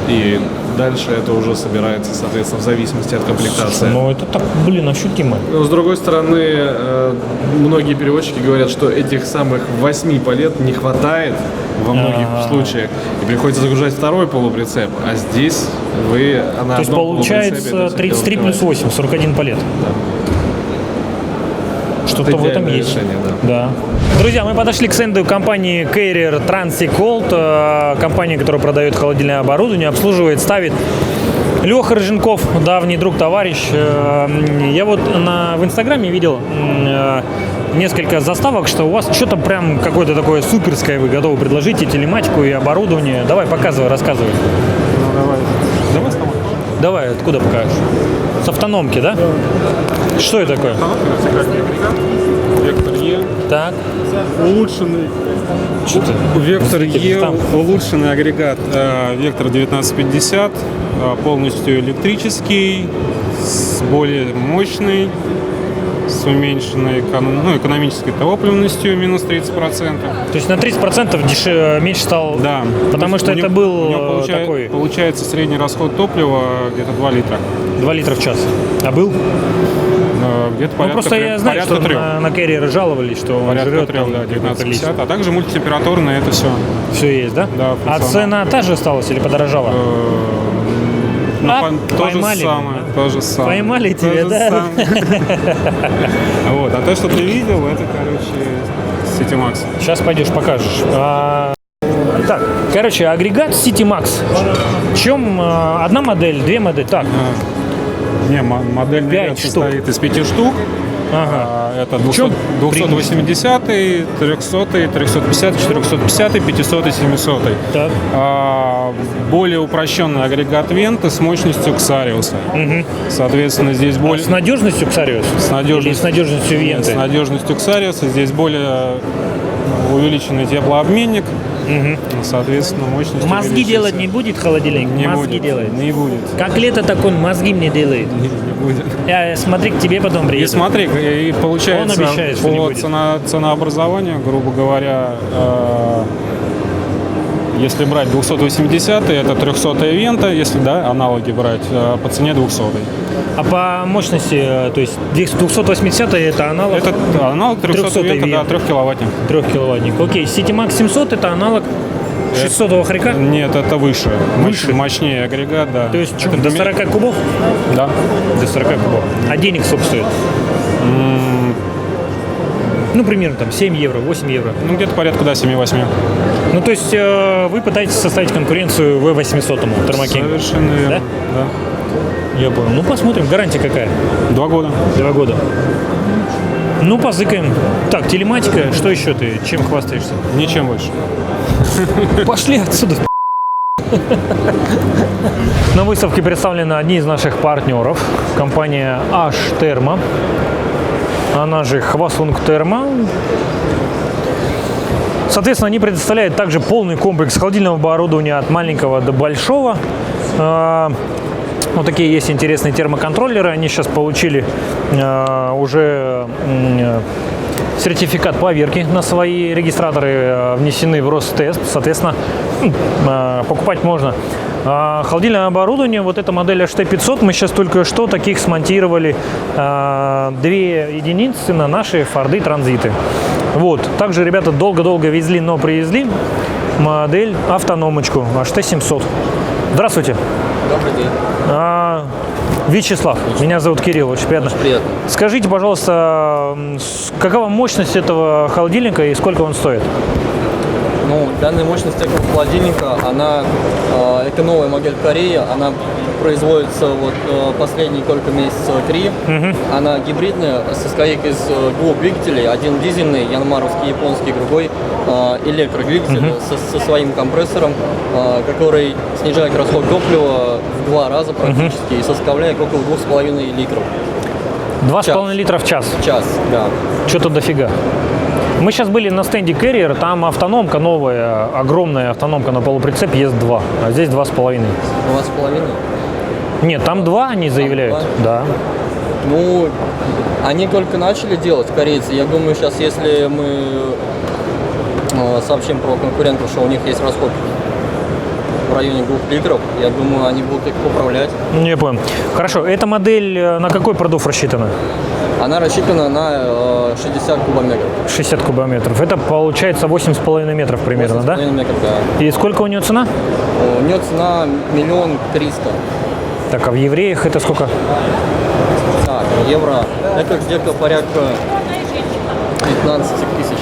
И дальше это уже собирается, соответственно, в зависимости от комплектации. Ну, это так, ощутимо. Но, с другой стороны, многие перевозчики говорят, что этих самых 8 палет не хватает во многих случаях. И приходится загружать второй полуприцеп. А здесь вы... То есть получается 33 плюс 8, 41 палет. Да. Что-то в этом есть. Решение, да. Друзья, мы подошли к стенду компании Carrier Transicold, компания, которая продает холодильное оборудование, обслуживает, ставит. Леха Рыженков, давний друг, товарищ. Я вот в Инстаграме видел несколько заставок, что у вас что-то прям какое-то такое суперское вы готовы предложить, и телематику, и оборудование. Давай, показывай, рассказывай. Давай с тобой. Давай, откуда покажешь? С автономки, да? Что это такое? Автономка, вертикальный агрегат, вектор Е. Так. Улучшенный Вектор Е, Там. улучшенный агрегат Вектор 1950, полностью электрический, более мощный, с уменьшенной экономической топливностью, минус 30%. То есть на 30% меньше стал, Да. потому что У это него- был у него такой получается средний расход топлива где-то 2 литра. 2 литра в час. А был? Где-то Ну, порядка, просто я знаю, что 3. на carrier жаловались, что он Порядка жрет 3, там да, какое-то 1950. количество. А также мультитемпературное это все. Все есть, да? Да, А функционал. цена та же осталась или подорожала? То же поймали самое, меня, то же самое. Поймали То тебя, же да? самое. Вот, а то, что ты видел, это, короче, City Max. Сейчас пойдешь покажешь. Так, короче, агрегат City Max. В чем одна модель, две модели? Так, Не, модельный 5 ряд штук. состоит из 5 штук. ага. Это В чем 280, 300, 350, 450, 500, 700. Так. Более упрощенный агрегат Вента с мощностью Ксариуса. Соответственно, здесь более... С надежностью Ксариус? С надежностью, Или с надежностью Нет, Венты? с надежностью Ксариуса. Здесь более увеличенный теплообменник. Соответственно, мощность Мозги увеличится. делать не будет холодильник? Не мозги будет. делает. Не будет. Как лето, так он мозги мне делает. Не будет. Я смотри, к тебе потом И приеду. смотри, и получается Он обещает, что не по будет. ценообразованию, грубо говоря, если брать 280, это 300 Вента, если да, аналоги брать, по цене 200. А по мощности, то есть 280 это аналог Это аналог 300 Вента, да, 3 киловаттник. 3 киловаттник. Окей, City Max 700 это аналог 600 хорька? Нет, это выше. Выше? Мощнее агрегат, да. То есть Это до 40 кубов? Да. До 40 кубов. А денег сколько стоит? Ну, примерно там 7 евро, 8 евро. Ну, где-то порядка, да, 7-8. Ну, то есть вы пытаетесь составить конкуренцию V800 Thermo King? Совершенно верно. Да? Да. Я понял. Ну, посмотрим. Гарантия какая? 2 года. 2 года. Ну, позыкаем. Так, телематика. Что еще ты? Чем хвастаешься? Ничем больше. Пошли отсюда. На выставке представлены одни из наших партнеров. Компания H-Thermo. Она же Hwasong Thermo. Соответственно, они предоставляют также полный комплекс холодильного оборудования от маленького до большого. Вот такие есть интересные термоконтроллеры. Они сейчас получили уже сертификат поверки на свои регистраторы, внесены в Ростест. Соответственно, покупать можно. Холодильное оборудование, вот эта модель HT500, мы сейчас только что таких смонтировали 2 единицы на наши Форды Транзиты. Вот. Также ребята долго-долго везли, но привезли модель автономочку HT700. Здравствуйте. Добрый день. Вячеслав, меня зовут Кирилл, очень приятно. Приятно. Скажите, пожалуйста, какова мощность этого холодильника и сколько он стоит? Ну, данная мощность этого холодильника, она, это новая модель Кореи, она производится вот последние только месяца 3. Она гибридная, состоит из 2 двигателей, один дизельный, янмаровский, японский, другой электродвигатель со своим компрессором, который снижает расход топлива в 2 раза практически и составляет около 2,5 литров. 2,5 литра в час? В час, да. Что-то дофига. Мы сейчас были на стенде Carrier, там автономка новая, огромная автономка на полуприцеп ест 2, а здесь 2,5. 2,5? Нет, там 2 они заявляют, да. Ну, они только начали делать, корейцы. Я думаю, сейчас, если мы сообщим про конкурентов, что у них есть расход в районе 2 литров, я думаю, они будут их поправлять. Не понял. Хорошо, эта модель на какой продув рассчитана? Она рассчитана на 60 кубометров. 60 кубометров. Это получается 8,5 метров примерно, 8,5 метров, да? И сколько у нее цена? У нее цена 1 300 000. Так, а в евреях это сколько? Так, евро, это где-то порядка 15 тысяч,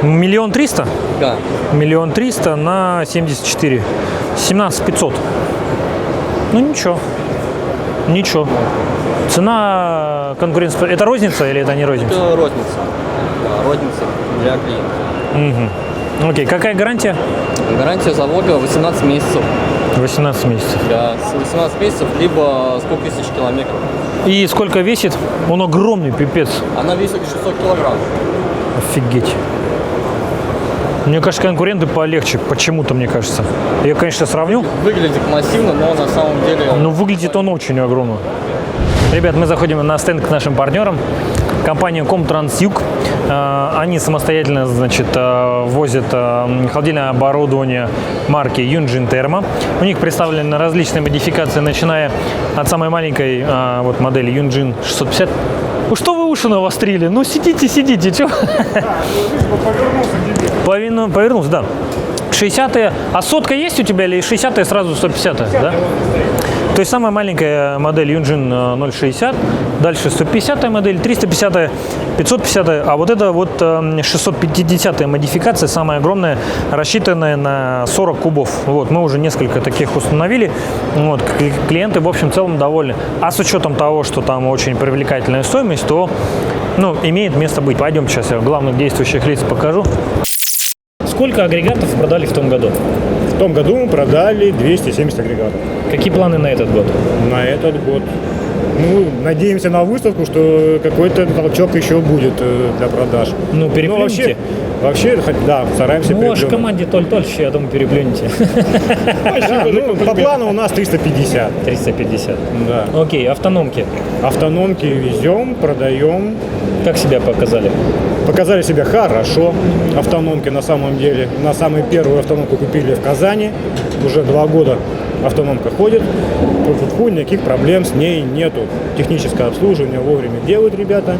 наверное. 1 300 000? Да. 1 300 000 на 74. 17 500. Ну ничего. Ничего. Цена конкуренции. Это розница или это не розница? Это розница. Да, розница для клиента. Угу. Окей. Какая гарантия? Гарантия завода 18 месяцев. 18 месяцев. Да, с 18 месяцев, либо 100 тысяч километров. И сколько весит? Он огромный, пипец. Она весит 600 килограмм. Офигеть. Мне кажется, конкуренты полегче, почему-то, мне кажется. Я, конечно, сравню. Выглядит массивно, но на самом деле... Но выглядит он очень огромно. Ребят, мы заходим на стенд к нашим партнерам. Компания Комтрансюг. Они самостоятельно, значит, возят холодильное оборудование марки Yunjin Thermo. У них представлены различные модификации, начиная от самой маленькой вот модели Yunjin 650. Ну что вы уши навострили? Ну сидите, чё? Повернулся, да. 60-е. А сотка есть у тебя или 60-е сразу 150-е, да? То есть самая маленькая модель Yunjin 060, дальше 150-я модель, 350-я, 550-я, а вот это вот 650-я модификация, самая огромная, рассчитанная на 40 кубов. Вот, мы уже несколько таких установили, вот, клиенты в общем целом довольны. А с учетом того, что там очень привлекательная стоимость, то, ну, имеет место быть. Пойдем сейчас я главных действующих лиц покажу. Сколько агрегатов продали в том году? В том году мы продали 270 агрегатов. Какие планы на этот год? На этот год. Ну, надеемся на выставку, что какой-то толчок еще будет для продаж. Ну, переплюнете? Вообще, да, стараемся переплюнуть. Ну, в команде Толь-Тольш, я думаю, переплюнете. Да, ну, по плану у нас 350. 350. Да. Окей, автономки? Автономки везем, продаем. Как себя показали? Показали себя хорошо. Автономки на самом деле. На самую первую автономку купили в Казани. Уже 2 года автономка ходит. Никаких проблем с ней нету. Техническое обслуживание вовремя делают ребята.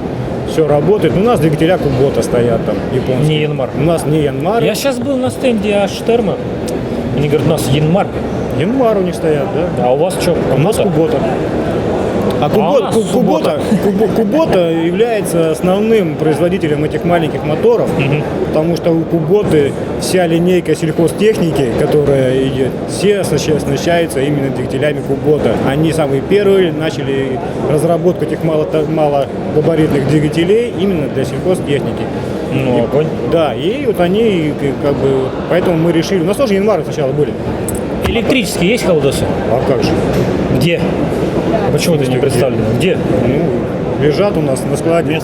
Все работает. У нас двигателя Кубота стоят там, японские. Не Янмар. У нас не Янмар. Я сейчас был на стенде Аштерма. Они говорят, у нас Янмар. Янмар у них стоят, да. А у вас что? У нас Кубота. А Кубота является основным производителем этих маленьких моторов, потому что у Куботы вся линейка сельхозтехники, которая идет, все оснащаются именно двигателями Кубота. Они самые первые начали разработку этих малогабаритных двигателей именно для сельхозтехники. Ну, огонь. Да, и вот они как бы, поэтому мы решили, у нас тоже Янмары сначала были. Электрические есть холодосы? А как же? Где? Почему ты не представлен? Где? Ну, лежат у нас на складе.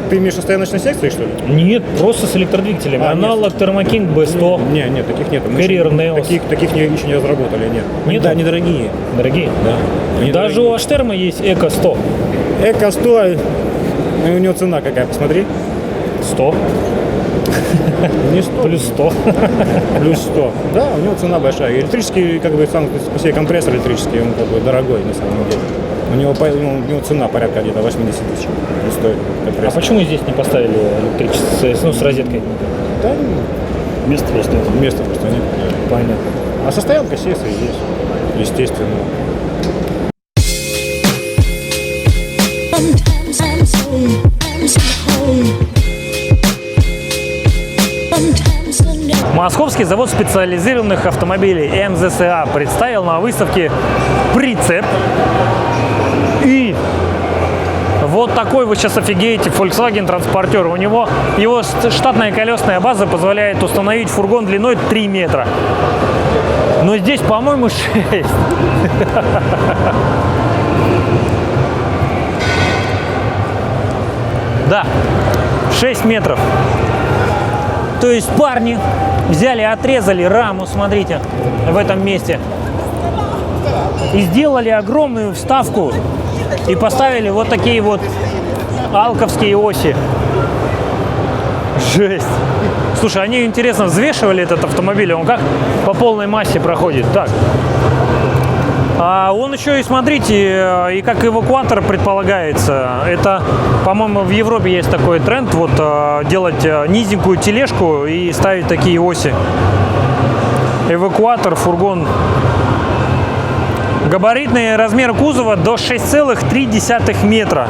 Ты имеешь стояночной секции, что ли? Нет, просто с электродвигателями. Аналог Thermo-King B100. Нет, таких нет. Carrier Neos. Таких еще не разработали, нет. Нет? Да, они дорогие. Дорогие? Да. Они даже дорогие. У Аштерма есть Эко 100. Эко 100, у него цена какая, посмотри. 100. Не 100. Плюс 100. Плюс 100. Да, у него цена большая. Электрический, как бы, сам по себе компрессор электрический, он как бы дорогой на самом деле. У него цена порядка где-то 80 тысяч стоит компрессор. А почему здесь не поставили электрический, ну, с розеткой? Да, места просто нет. Места просто нет. Понятно. А состоянка есть, естественно. Московский завод специализированных автомобилей МЗСА представил на выставке прицеп. И вот такой вы сейчас офигеете Volkswagen транспортер. У него его штатная колесная база позволяет установить фургон длиной 3 метра. Но здесь, по-моему, 6. Да, 6 метров. То есть парни взяли, отрезали раму, смотрите, в этом месте. И сделали огромную вставку. И поставили вот такие вот алковские оси. Жесть. Слушай, они, интересно, взвешивали этот автомобиль? Он как по полной массе проходит? Так. А он еще и, смотрите, и как эвакуатор предполагается. Это, по-моему, в Европе есть такой тренд, вот делать низенькую тележку и ставить такие оси. Эвакуатор, фургон. Габаритные размеры кузова до 6,3 метра.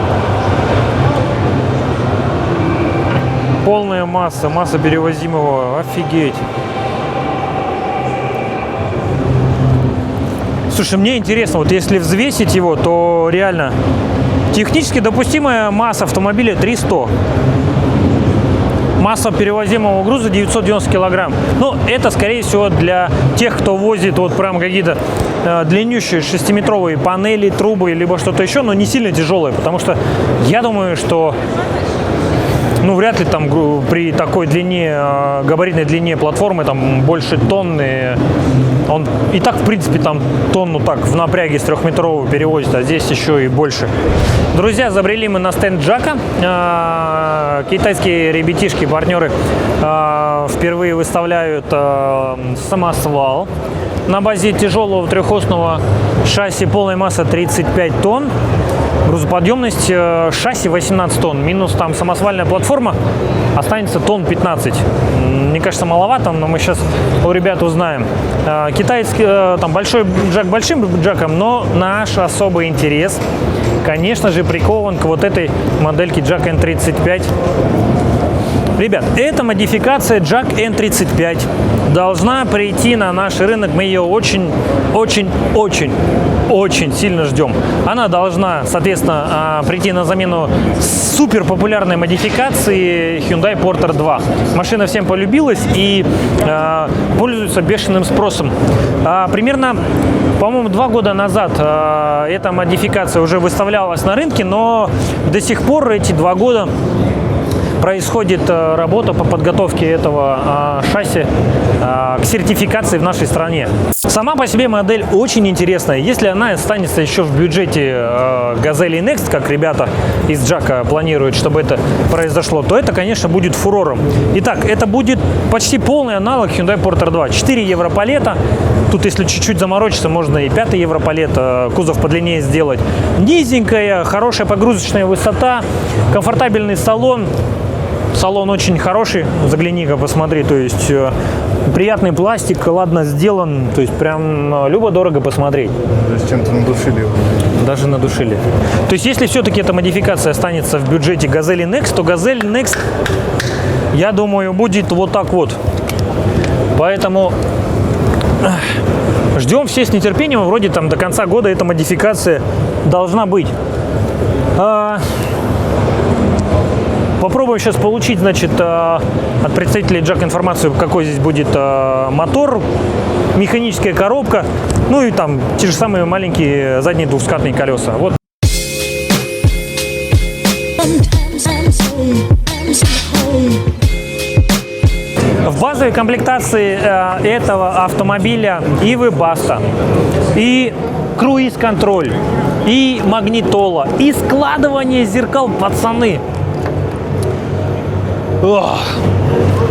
Полная масса перевозимого. Офигеть. Слушай, мне интересно, вот если взвесить его, то реально технически допустимая масса автомобиля 300. Масса перевозимого груза 990 килограмм. Ну, это, скорее всего, для тех, кто возит вот прям какие-то длиннющие 6-метровые панели, трубы, либо что-то еще, но не сильно тяжелые, потому что я думаю, что ну, вряд ли там при такой длине, габаритной длине платформы, там больше тонны. Он и так, в принципе, там тонну так в напряге с 3-метрового перевозит, а здесь еще и больше. Друзья, забрели мы на стенд Джака. Китайские ребятишки, партнеры, впервые выставляют самосвал на базе тяжелого трехосного шасси, полной массы 35 тонн. Грузоподъемность шасси 18 тонн, минус там самосвальная платформа, останется тонн 15. Мне кажется, маловато, но мы сейчас у ребят узнаем. Китайский, там большой джак большим джаком, но наш особый интерес, конечно же, прикован к вот этой модельке Jack N35. Ребят, эта модификация Jack N35 должна прийти на наш рынок. Мы ее очень сильно ждем. Она должна, соответственно, прийти на замену супер популярной модификации Hyundai Porter 2. Машина всем полюбилась и пользуется бешеным спросом. Примерно, по-моему, 2 года назад эта модификация уже выставлялась на рынке, но до сих пор эти 2 года происходит работа по подготовке этого шасси к сертификации в нашей стране. Сама по себе модель очень интересная. Если она останется еще в бюджете Gazelle Next, как ребята из Джака планируют, чтобы это произошло, то это, конечно, будет фурором. Итак, это будет почти полный аналог Hyundai Porter 2. 4 европалета. Тут, если чуть-чуть заморочиться, можно и 5 европалет, кузов подлиннее сделать. Низенькая, хорошая погрузочная высота, комфортабельный салон. Салон очень хороший, загляни-ка, посмотри, то есть приятный пластик, ладно сделан, то есть прям любо-дорого посмотреть. С чем-то надушили его. Даже надушили. То есть если все-таки эта модификация останется в бюджете Gazelle Next, то Gazelle Next, я думаю, будет вот так вот. Поэтому ждем все с нетерпением, вроде там до конца года эта модификация должна быть. Попробуем сейчас получить, значит, от представителей Jack информацию, какой здесь будет мотор, механическая коробка, ну и там те же самые маленькие задние двухскатные колеса. Вот. В базовой комплектации этого автомобиля и Webasto, и круиз-контроль, и магнитола, и складывание зеркал, пацаны. Ох.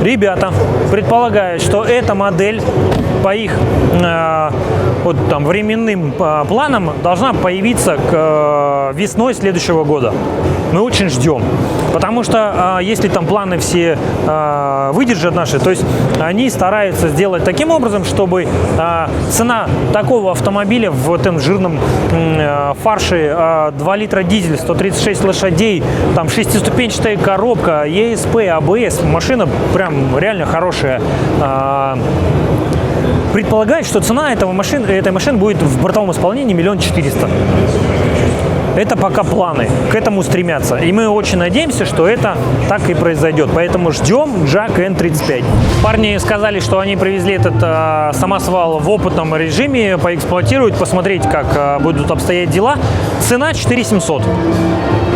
Ребята предполагают, что эта модель по их вот там временным планам должна появиться к весной следующего года. Мы очень ждем, потому что если там планы все выдержат наши, то есть они стараются сделать таким образом, чтобы цена такого автомобиля в этом жирном фарше 2 литра дизель, 136 лошадей, там 6-ступенчатая коробка, ESP, ABS, машина прям реально хорошая. Предполагает, что цена этой машины будет в бортовом исполнении 1 400 000. Это пока планы, к этому стремятся. И мы очень надеемся, что это так и произойдет. Поэтому ждем Jack N35. Парни сказали, что они привезли этот самосвал в опытном режиме, поэксплуатируют, посмотреть, как будут обстоять дела. Цена 4700.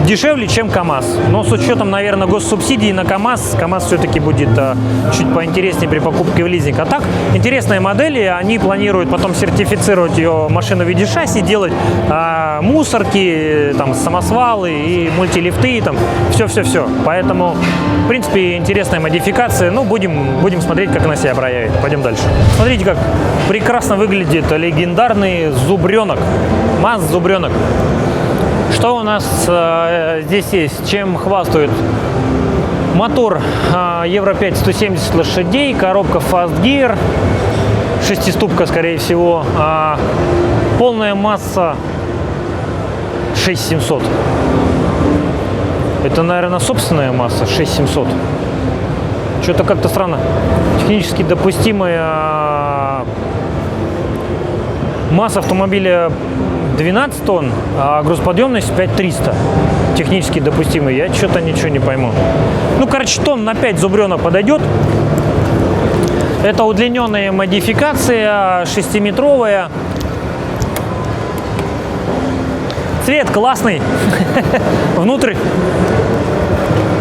Дешевле, чем КАМАЗ. Но с учетом, наверное, госсубсидий на КАМАЗ, КАМАЗ все-таки будет чуть поинтереснее при покупке в лизинг. А так, интересные модели. Они планируют потом сертифицировать ее машину в виде шасси, делать мусорки, там, самосвалы и мультилифты, там, все-все-все. Поэтому, в принципе, интересная модификация. Ну, будем смотреть, как она себя проявит. Пойдем дальше. Смотрите, как прекрасно выглядит легендарный зубренок. МАЗ-зубренок. Что у нас здесь есть? Чем хвастают? Мотор Евро 5 170 лошадей, коробка Fast Gear, 6-ступка, скорее всего. Полная масса 6700. Это, наверное, собственная масса 6700. Что-то как-то странно. Технически допустимая масса автомобиля 12 тонн, а грузоподъемность 5300. Технически допустимый. Я что-то ничего не пойму. Ну, короче, тонн на 5 зубренок подойдет. Это удлиненная модификация, 6-метровая. Цвет классный. Внутрь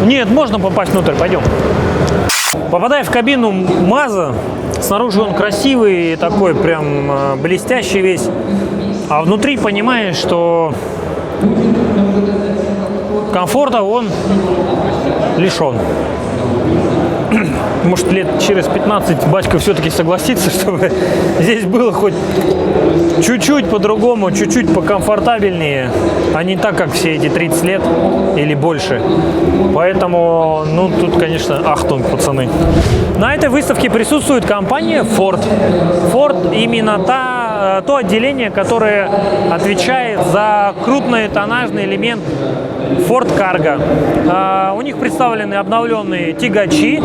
Нет, можно попасть внутрь, пойдем. Попадая в кабину МАЗа, снаружи он красивый, такой прям блестящий весь. А внутри понимаешь, что комфорта он лишен. Может, лет через 15 батька все-таки согласится, чтобы здесь было хоть чуть-чуть по-другому, чуть-чуть покомфортабельнее, а не так, как все эти 30 лет или больше. Поэтому, ну, тут, конечно, ахтунг, пацаны. На этой выставке присутствует компания Ford. Ford именно то отделение, которое отвечает за крупный тоннажный элемент Ford Cargo. У них представлены обновленные тягачи,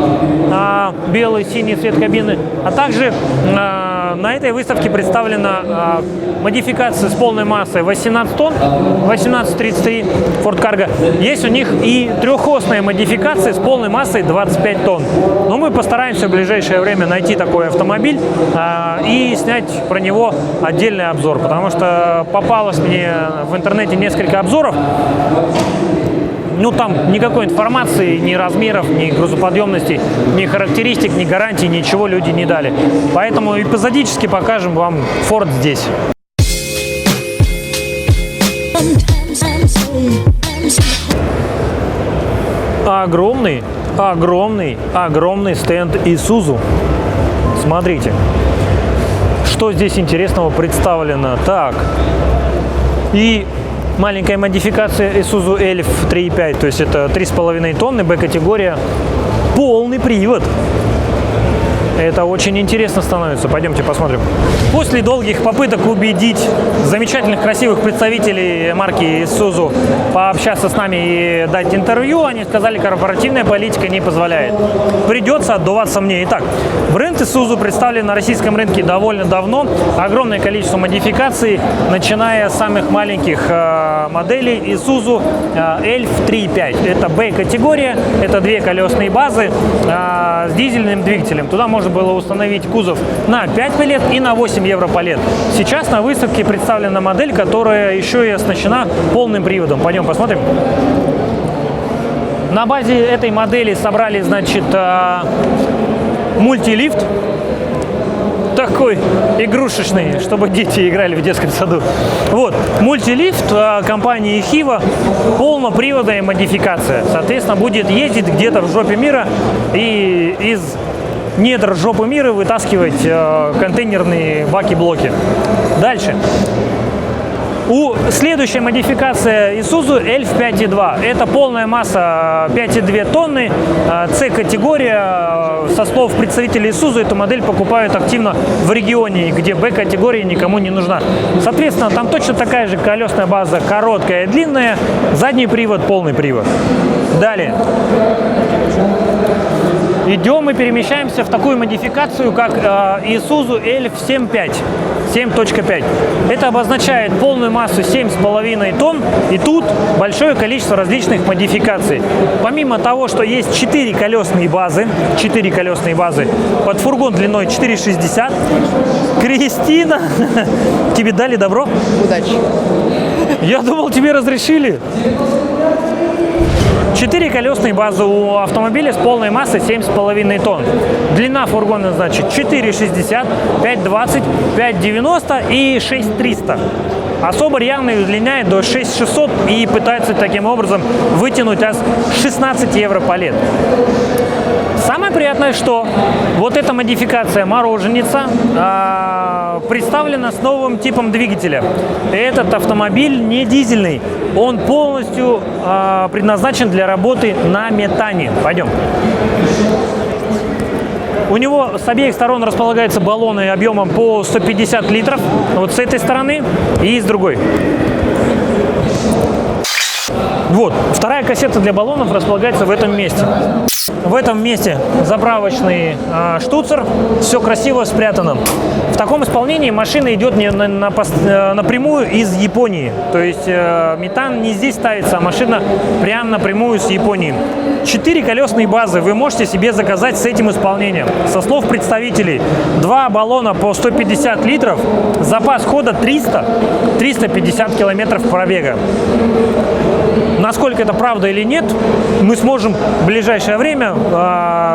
белый, синий цвет кабины, а также на этой выставке представлена модификация с полной массой 18 тонн, 1833 Ford Cargo. Есть у них и трехосная модификация с полной массой 25 тонн. Но мы постараемся в ближайшее время найти такой автомобиль и снять про него отдельный обзор, потому что попалось мне в интернете несколько обзоров. Ну, там никакой информации, ни размеров, ни грузоподъемности, ни характеристик, ни гарантий, ничего люди не дали. Поэтому эпизодически покажем вам Ford здесь. Огромный стенд Isuzu. Смотрите, что здесь интересного представлено. Так, и маленькая модификация Isuzu Elf 3.5, то есть это 3,5 тонны, Б-категория, полный привод. Это очень интересно становится. Пойдемте посмотрим. После долгих попыток убедить замечательных, красивых представителей марки Isuzu пообщаться с нами и дать интервью, они сказали, корпоративная политика не позволяет. Придется отдуваться мне. Итак, бренд Isuzu представлен на российском рынке довольно давно. Огромное количество модификаций, начиная с самых маленьких моделей Isuzu Elf 3.5. Это B-категория, это две колесные базы с дизельным двигателем. Туда можно было установить кузов на 5 палет и на 8 евро палет. Сейчас на выставке представлена модель, которая еще и оснащена полным приводом. Пойдем посмотрим. На базе этой модели собрали, значит, мультилифт. Такой игрушечный, чтобы дети играли в детском саду. Вот, мультилифт компании Хива, полноприводная модификация. Соответственно, будет ездить где-то в жопе мира и из недр жопы мира вытаскивать контейнерные баки-блоки. Дальше. Следующая модификация Isuzu Elf 5.2. Это полная масса 5,2 тонны, C-категория. Со слов представителей Isuzu, эту модель покупают активно в регионе, где B-категория никому не нужна. Соответственно, там точно такая же колесная база, короткая и длинная, задний привод, полный привод. Далее. Идем и перемещаемся в такую модификацию, как Isuzu Elf 7.5. Это обозначает полную массу 7,5 тонн, и тут большое количество различных модификаций. Помимо того, что есть 4 колесные базы, под фургон длиной 4,60. Кристина, тебе дали добро? Удачи. Я думал, тебе разрешили. 4 колесные базы у автомобиля с полной массой 7,5 тонн. Длина фургона, значит, 4,60, 5,20, 5,90 и 6,300. Особо рьяный удлиняет до 6,600 и пытается таким образом вытянуть аж 16 евро палет. Самое приятное, что вот эта модификация «Мороженица» представлена с новым типом двигателя. Этот автомобиль не дизельный, он полностью предназначен для работы на метане. Пойдем. У него с обеих сторон располагаются баллоны объемом по 150 литров, вот с этой стороны и с другой. Вот, вторая кассета для баллонов располагается в этом месте. В этом месте заправочный штуцер, все красиво спрятано. В таком исполнении машина идет напрямую из Японии. То есть метан не здесь ставится, а машина прямо напрямую с Японии. 4 колесные базы вы можете себе заказать с этим исполнением. Со слов представителей, 2 баллона по 150 литров, запас хода 350 километров пробега. насколько это правда или нет, мы сможем в ближайшее время,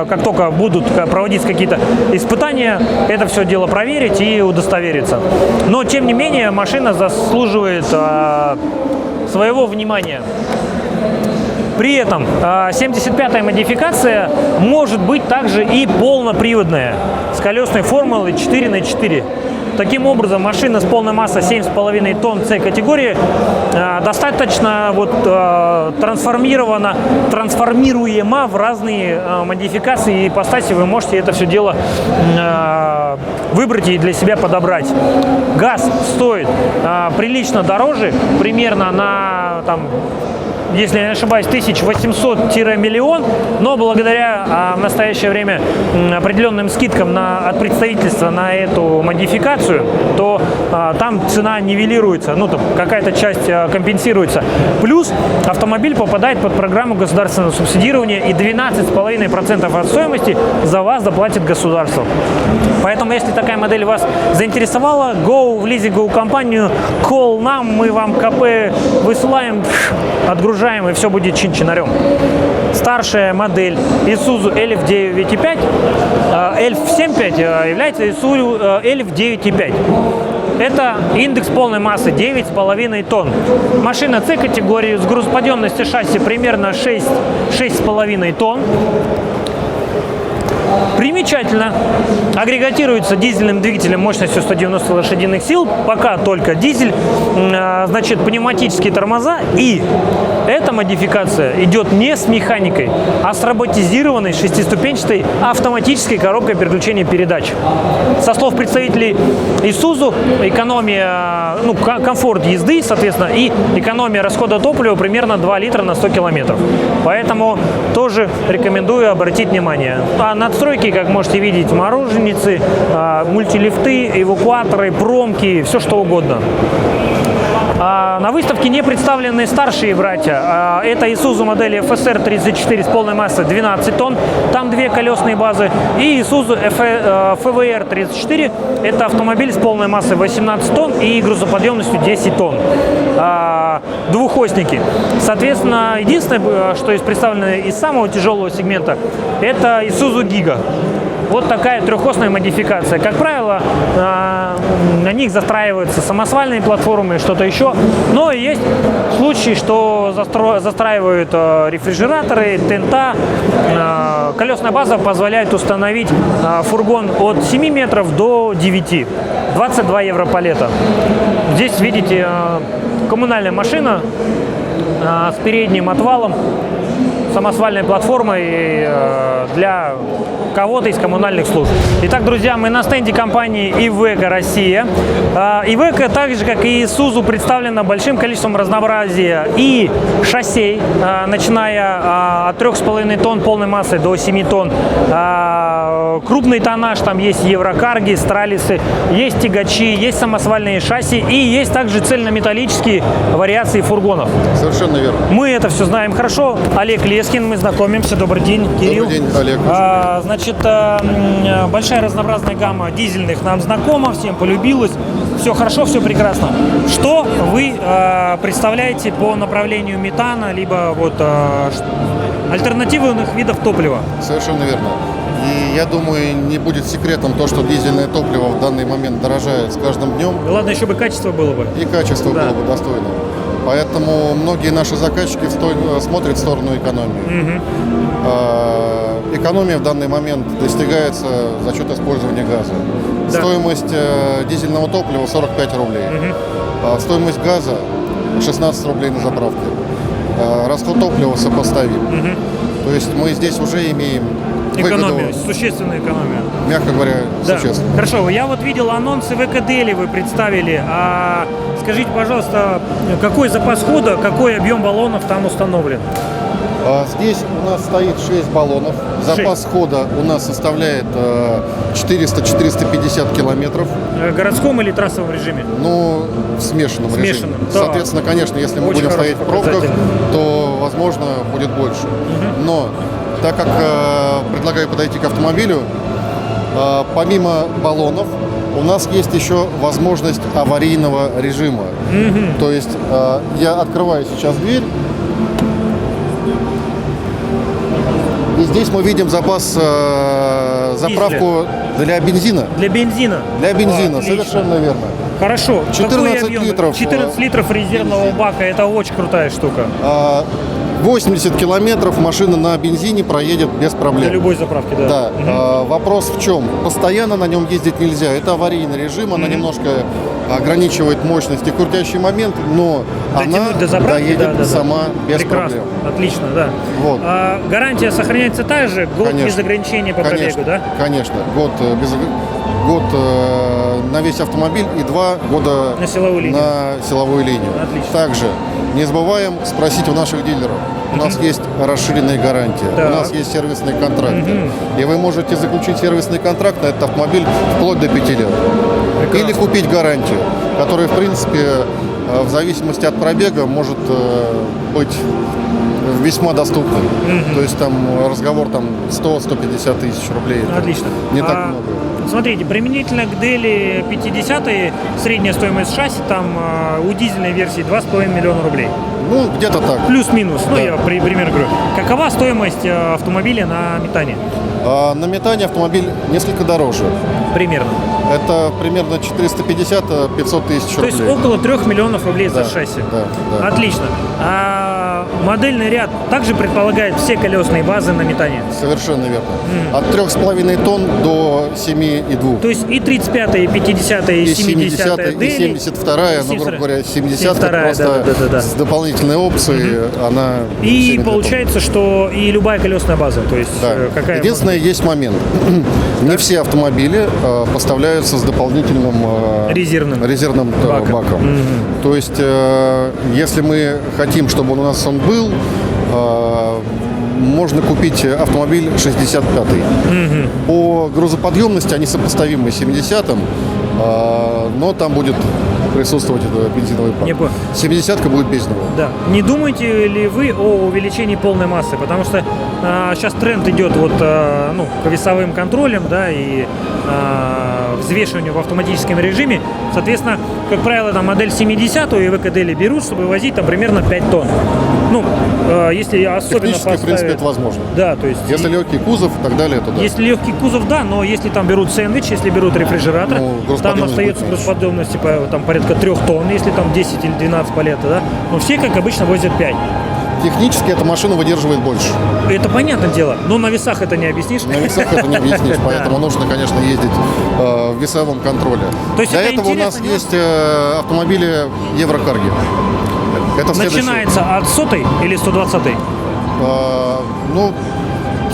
как только будут проводиться какие-то испытания, это все дело проверить и удостовериться. Но, тем не менее, машина заслуживает своего внимания. При этом 75-я модификация может быть также и полноприводная с колесной формулой 4х4. Таким образом, машина с полной массой 7,5 тонн C-категории достаточно трансформируема в разные модификации и ипостаси. Вы можете это все дело выбрать и для себя подобрать. ГАЗ стоит прилично дороже, примерно на, если я не ошибаюсь, 1800-миллион, но благодаря в настоящее время определенным скидкам от представительства на эту модификацию, то там цена нивелируется, какая-то часть компенсируется. Плюс автомобиль попадает под программу государственного субсидирования, и 12,5% от стоимости за вас заплатит государство. Поэтому, если такая модель вас заинтересовала, go в лизинговую компанию, call нам, мы вам КП высылаем, отгружаем, и все будет чин-чинарем. Старшая модель Isuzu Elif 9.5, Elf 7.5 является Isuzu Elif 9.5. Это индекс полной массы 9,5 тонн. Машина C-категории с грузоподъемностью шасси примерно 6,5 тонн. Примечательно, агрегатируется дизельным двигателем мощностью 190 лошадиных сил, пока только дизель, значит, пневматические тормоза, и эта модификация идет не с механикой, а с роботизированной шестиступенчатой автоматической коробкой переключения передач. Со слов представителей Isuzu, экономия, комфорт езды, соответственно, и экономия расхода топлива примерно 2 литра на 100 километров. Поэтому тоже рекомендую обратить внимание. А надстройки, как можете видеть, мороженицы, мультилифты, эвакуаторы, промки, все что угодно. На выставке не представлены старшие братья. Это Isuzu модели FSR 34 с полной массой 12 тонн, там 2 колесные базы, и Isuzu FVR 34, это автомобиль с полной массой 18 тонн и грузоподъемностью 10 тонн. Двухосники. Соответственно, единственное, что есть представлено из самого тяжелого сегмента, это Isuzu Giga. Вот такая трехосная модификация. Как правило, на них застраиваются самосвальные платформы, что-то еще. Но есть случаи, что застраивают рефрижераторы, тента. Колесная база позволяет установить фургон от 7 метров до 9. 22 евро палета. Здесь видите коммунальная машина с передним отвалом, самосвальной платформой для кого-то из коммунальных служб. Итак, друзья, мы на стенде компании Iveco Россия. Iveco, так же как и Isuzu, представлена большим количеством разнообразия и шассей, начиная от 3,5 тонн полной массы до 7 тонн. Крупный тоннаж, там есть еврокарги, стралисы, есть тягачи, есть самосвальные шасси и есть также цельнометаллические вариации фургонов. Совершенно верно. Мы это все знаем хорошо. Олег Лескин, мы знакомимся. Добрый день, Кирилл. Добрый день, Олег. Значит, большая разнообразная гамма дизельных нам знакома, всем полюбилась. Все хорошо, все прекрасно. Что вы представляете по направлению метана, либо альтернативных видов топлива? Совершенно верно. И я думаю, не будет секретом то, что дизельное топливо в данный момент дорожает с каждым днем. Главное, еще бы качество было бы. И качество было бы достойно. Поэтому многие наши заказчики смотрят в сторону экономии. Экономия в данный момент достигается за счет использования газа. Да. Стоимость дизельного топлива 45 рублей. Стоимость газа 16 рублей на заправке. Расход топлива сопоставим. То есть мы здесь уже имеем экономию, выгоду, существенную экономию. Мягко говоря, да. существенно. Хорошо, я видел анонс Iveco Daily вы представили. Скажите, пожалуйста, какой запас хода, какой объем баллонов там установлен? Здесь у нас стоит 6 баллонов. Запас хода у нас составляет 400-450 километров. В городском или трассовом режиме? Ну, в смешанном режиме. Да. Соответственно, конечно, если мы будем стоять в пробках, то, возможно, будет больше. Но так как предлагаю подойти к автомобилю, помимо баллонов, у нас есть еще возможность аварийного режима. То есть я открываю сейчас дверь, И здесь мы видим запас, заправку для бензина. Для бензина? Для бензина, Отлично. совершенно верно. Хорошо. 14 Какой объем? литров, 14 литров резервного бака. Это очень крутая штука. 80 километров машина на бензине проедет без проблем. Для любой заправки, да. Да. Вопрос в чем? Постоянно на нем ездить нельзя. Это аварийный режим, она немножко ограничивает мощность и крутящий момент, но Дотянуть она до заправки, доедет сама без Прекрасно. проблем. Отлично, да. Вот. Гарантия сохраняется та же? Год Конечно. без ограничений по Конечно, пробегу, да? Конечно. Год на весь автомобиль и 2 года На силовую линию. на силовую линию. Отлично. Также не забываем спросить у наших дилеров. У нас есть расширенная гарантия, Так. у нас есть сервисные контракты. И вы можете заключить сервисный контракт на этот автомобиль вплоть до 5 лет. Или купить гарантию, которая, в принципе, в зависимости от пробега может быть весьма доступным. То есть там разговор 100-150 тысяч рублей. Это Отлично. не так много. Смотрите, применительно к Дели 50 средняя стоимость шасси там у дизельной версии 2,5 миллиона рублей. Ну, где-то так. Плюс-минус. Ну, Да. я пример говорю. Какова стоимость автомобиля на метане? На метане автомобиль несколько дороже. Примерно. Это примерно 450-500 тысяч То рублей. есть около 3 миллионов рублей Да, за шасси. да. Отлично. А модельный ряд также предполагает все колесные базы на метане? Совершенно верно. От 3,5 тонн до 7,2. То есть и 35-я, и 50-я, и 70-я и Дели. 72-я, ну, грубо говоря, 70-ка 72-я, просто да. с дополнительной опцией, она... И сильно получается, что и любая колесная база, то есть Да. какая... Единственное, есть момент. Не все автомобили поставляются с дополнительным резервным баком. То есть, если мы хотим, чтобы у нас он был, можно купить автомобиль 65-й. По грузоподъемности они сопоставимы с 70-м, но там будет присутствовать бензиновый бак. Не понял. 70-ка будет без него. Да. Не думаете ли вы о увеличении полной массы? Потому что сейчас тренд идет к весовым контролям, да, и взвешиванию в автоматическом режиме. Соответственно, как правило, там модель 70-ю и ВКД берут, чтобы возить там примерно 5 тонн. Ну, если особенно Технически, в принципе, это возможно. Да, то есть... Если легкий кузов и так далее, то да. Если легкий кузов, да, но если там берут сэндвич, если берут рефрижератор, там остается грузоподъемность порядка 3 тонн, если там 10 или 12 палета, да. Но все, как обычно, возят 5. Технически эта машина выдерживает больше. Это понятное дело, но на весах это не объяснишь. На весах это не объяснишь, поэтому нужно, конечно, ездить в весовом контроле. То есть Для это этого у нас есть автомобили Еврокарги. Это начинается от 100-й или 120-й?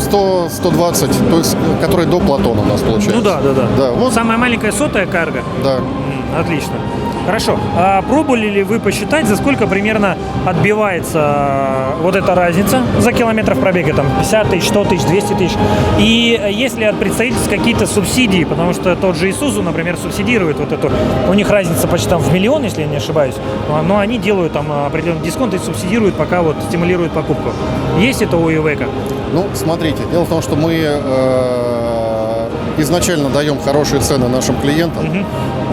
100, 120, то есть, которые до Платона у нас получается. Ну да. Вот. Самая маленькая 100-я карго? Да. Отлично. Хорошо. А пробовали ли вы посчитать, за сколько примерно отбивается вот эта разница за километров пробега, там 50 тысяч, 100 тысяч, 200 тысяч? И есть ли от представительств какие-то субсидии? Потому что тот же Isuzu, например, субсидирует вот эту, у них разница почти там в миллион, если я не ошибаюсь, но они делают там определенный дисконт и субсидируют, пока вот стимулируют покупку. Есть это у Ивека? Ну, смотрите, дело в том, что мы изначально даем хорошие цены нашим клиентам.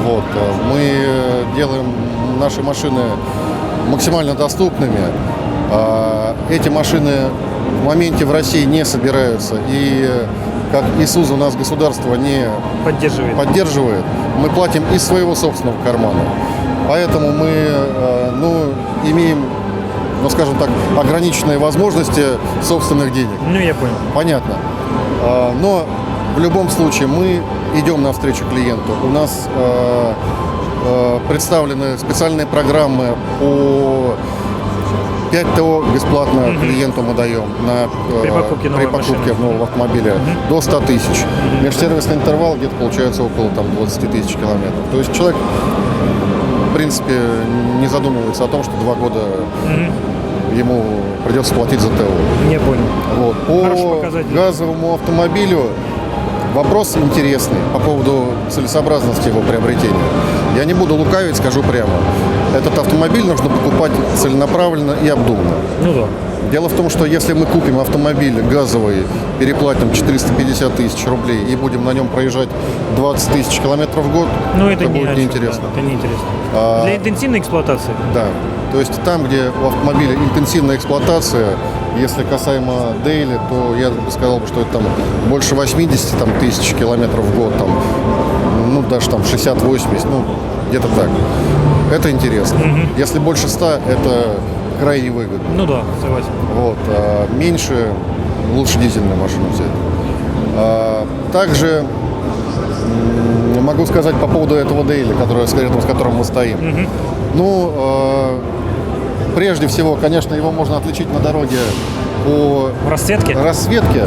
Вот, мы делаем наши машины максимально доступными. Эти машины в моменте в России не собираются. И как Isuzu у нас государство не поддерживает, мы платим из своего собственного кармана. Поэтому мы имеем, скажем так, ограниченные возможности собственных денег. Ну, я понял. Понятно. Но в любом случае мы идем навстречу клиенту. У нас представлены специальные программы по 5 ТО бесплатно клиенту мы даем при покупке нового автомобиля до 100 тысяч. Межсервисный интервал где-то получается около 20 тысяч километров. То есть человек, в принципе, не задумывается о том, что 2 года ему придется платить за ТО. Не понял. Вот. По газовому автомобилю вопрос интересный по поводу целесообразности его приобретения. Я не буду лукавить, скажу прямо. Этот автомобиль нужно покупать целенаправленно и обдуманно. Ну да. Дело в том, что если мы купим автомобиль газовый, переплатим 450 тысяч рублей и будем на нем проезжать 20 тысяч километров в год, это будет неинтересно. Да, это неинтересно. Для интенсивной эксплуатации? Да. То есть там, где у автомобиля интенсивная эксплуатация, если касаемо дейли, то я бы сказал, что это там больше 80 тысяч километров в год, там, ну даже там 60-80, ну где-то так. Это интересно. Если больше 100, это крайне выгодно. Ну да, согласен. Вот, меньше, лучше дизельную машину взять. Также могу сказать по поводу этого дейли, рядом с которым мы стоим. Ну, прежде всего, конечно, его можно отличить на дороге по расцветке. Это опция,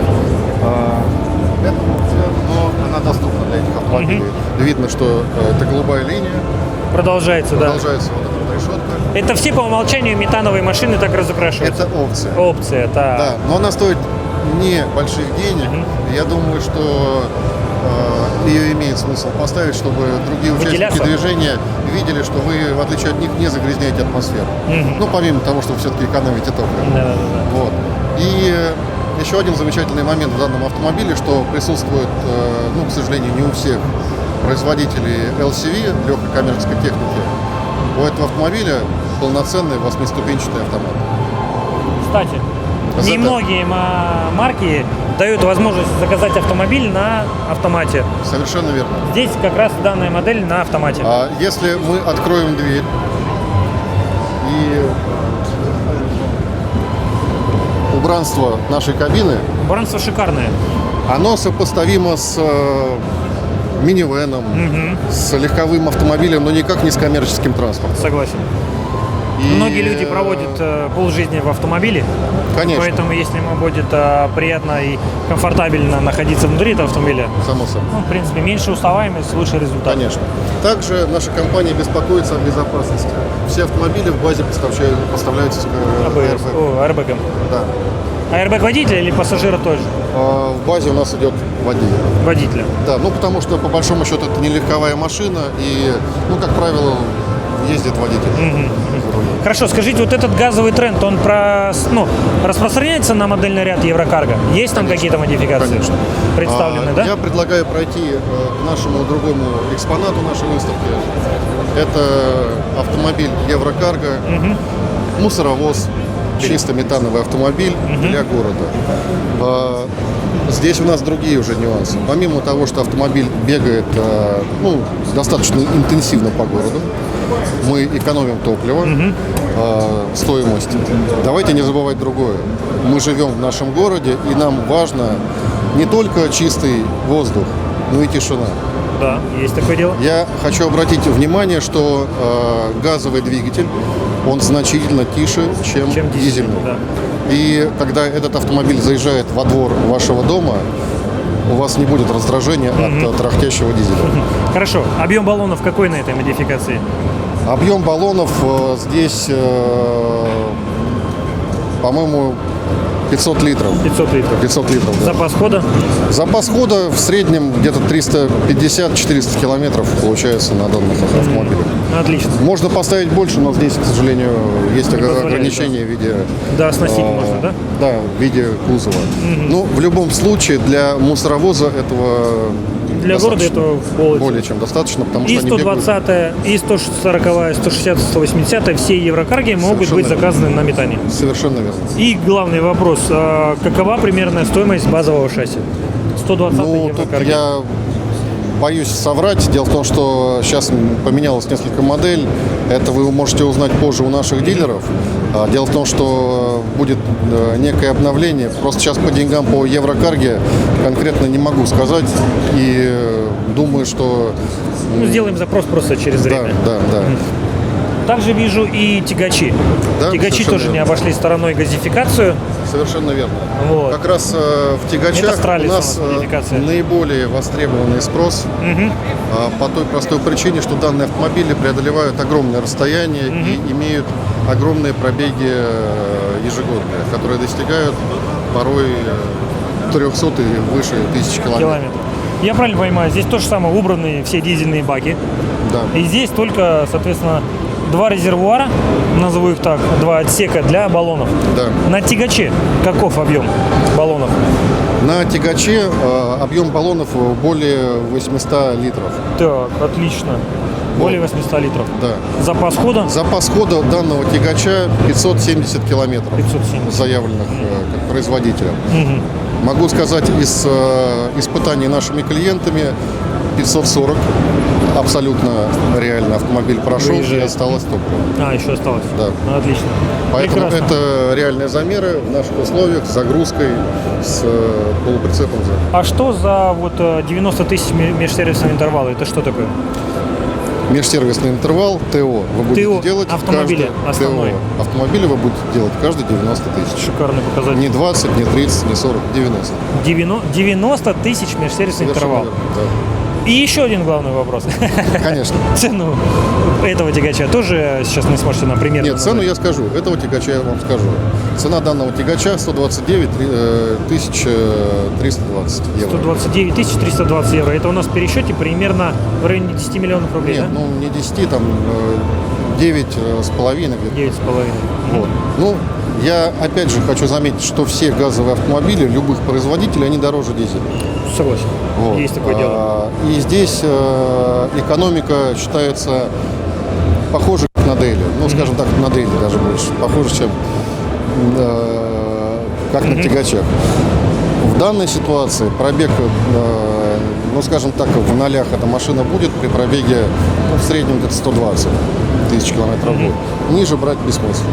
но она доступна для этих автомобилей. Видно, что это голубая линия. Продолжается вот эта вот решетка. Это все по умолчанию метановые машины так разукрашиваются? Это опция. Опция, да. Да, но она стоит не больших денег. Я думаю, что ее имеет смысл поставить, чтобы другие участники движения видели, что вы, в отличие от них, не загрязняете атмосферу. Ну, помимо того, что вы все-таки экономите топливо. Вот. И еще один замечательный момент в данном автомобиле, что присутствует, ну, к сожалению, не у всех производителей LCV, легкой коммерческой техники. У этого автомобиля полноценный 8-ступенчатый автомат. Кстати, немногие марки дают возможность заказать автомобиль на автомате. Совершенно верно. Здесь как раз данная модель на автомате. А если мы откроем дверь и убранство нашей кабины... Убранство шикарное. Оно сопоставимо с минивеном, с легковым автомобилем, но никак не с коммерческим транспортом. Согласен. Многие люди проводят полжизни в автомобиле. Конечно. Поэтому, если ему будет приятно и комфортабельно находиться внутри этого автомобиля, само собой. Ну, в принципе, меньше уставаемость, лучший результат. Конечно. Также наша компания беспокоится о безопасности. Все автомобили в базе поставляются с аэрбэгом. Да. Аэрбэг водителя или пассажира тоже? В базе у нас идет водитель. Водителя. Да, ну потому что по большому счету это не легковая машина и, ну, как правило, ездит водитель. Хорошо, скажите, вот этот газовый тренд, он распространяется на модельный ряд Еврокарго? Есть там какие-то модификации? Конечно. Представлены, да? Я предлагаю пройти к нашему другому экспонату нашей выставки. Это автомобиль Еврокарго, мусоровоз, чисто метановый автомобиль для города. Здесь у нас другие уже нюансы. Помимо того, что автомобиль бегает достаточно интенсивно по городу, мы экономим топливо, стоимость. Давайте не забывать другое. Мы живем в нашем городе, и нам важно не только чистый воздух, но и тишина. Да, есть такое дело. Я хочу обратить внимание, что газовый двигатель, он значительно тише, чем дизельный. Да. И когда этот автомобиль заезжает во двор вашего дома, у вас не будет раздражения от трахтящего дизеля. Хорошо. Объем баллонов какой на этой модификации? Объем баллонов здесь, по-моему, 500 литров. 500 литров. 500 литров, да. Запас хода? Запас хода в среднем где-то 350-400 километров получается на данных автомобилях. Отлично. Можно поставить больше, но здесь, к сожалению, есть ограничения в виде... Да, сносить можно, да? Да, в виде кузова. Ну, в любом случае, для мусоровоза этого... Для города этого более чем достаточно, потому и что они 120-я, и 140-я, 160-я, 180-я, все Еврокарги могут быть заказаны на метане. Совершенно верно. И главный вопрос, какова примерная стоимость базового шасси? 120-й Еврокарги. Я боюсь соврать. Дело в том, что сейчас поменялось несколько моделей. Это вы можете узнать позже у наших дилеров. Дело в том, что будет некое обновление. Просто сейчас по деньгам по Еврокарге конкретно не могу сказать. И думаю, что... Сделаем запрос просто через время. Да. Также вижу и тягачи. Да, тягачи тоже верно. не обошли стороной газификацию. Совершенно верно. Вот. Как раз в тягачах у нас наиболее востребованный спрос по той простой причине, что данные автомобили преодолевают огромные расстояния и имеют огромные пробеги ежегодные, которые достигают порой 300 и выше 1000 километров. Я правильно понимаю, здесь то же самое, убранные все дизельные баки. Да. И здесь только, соответственно, два резервуара, назову их так, два отсека для баллонов. Да. На тягаче каков объем баллонов? На тягаче объем баллонов более 800 литров. Так, отлично. Более 800 литров. Да. Запас хода? Запас хода данного тягача 570 километров, 570. заявленных как производителем. Могу сказать, из испытаний нашими клиентами 540 абсолютно реально автомобиль прошел, и осталось топливо. Еще осталось? Да. Ну, отлично. Поэтому Прекрасно. это реальные замеры в наших условиях с загрузкой, с полуприцепом. А что за вот 90 тысяч межсервисного интервала? Это что такое? Межсервисный интервал ТО вы будете ТО делать автомобиля основной. ТО автомобиля вы будете делать каждые 90 тысяч. Шикарный показатель. Не 20, не 30, не 40, 90. 90 тысяч межсервисный Совершенно интервал. верно, да. И еще один главный вопрос. Конечно. Цену этого тягача тоже сейчас не сможете нам примерно Нет, цену назвать? я скажу. Этого тягача я вам скажу. Цена данного тягача 129 320 евро. 129 320 евро. Это у нас в пересчете примерно в районе 10 миллионов рублей, Нет, да? ну не 10, там 9,5 где-то. 9,5. Вот. Ну, я опять же хочу заметить, что все газовые автомобили любых производителей, они дороже дизеля. Согласен. Вот. Есть такое дело. И здесь экономика считается похожей на Дейли. Ну, скажем так, на Дейли даже больше. Похоже, чем как на тягачах. В данной ситуации пробег, ну, скажем так, в нолях эта машина будет при пробеге в среднем где-то 120 тысяч километров в год. Ниже брать бессмысленно.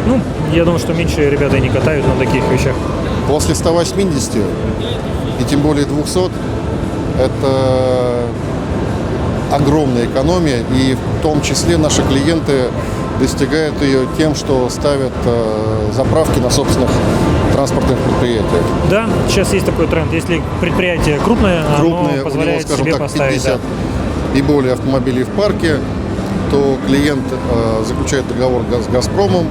Ну, я думаю, что меньше ребята и не катают на таких вещах. После 180 и тем более 200 это огромная экономия, и в том числе наши клиенты достигают ее тем, что ставят заправки на собственных транспортных предприятиях. Да, сейчас есть такой тренд. Если предприятие крупное, Крупные, оно позволяет у него, скажем себе так, поставить. 50 и более автомобилей в парке, то клиент заключает договор с «Газпромом»,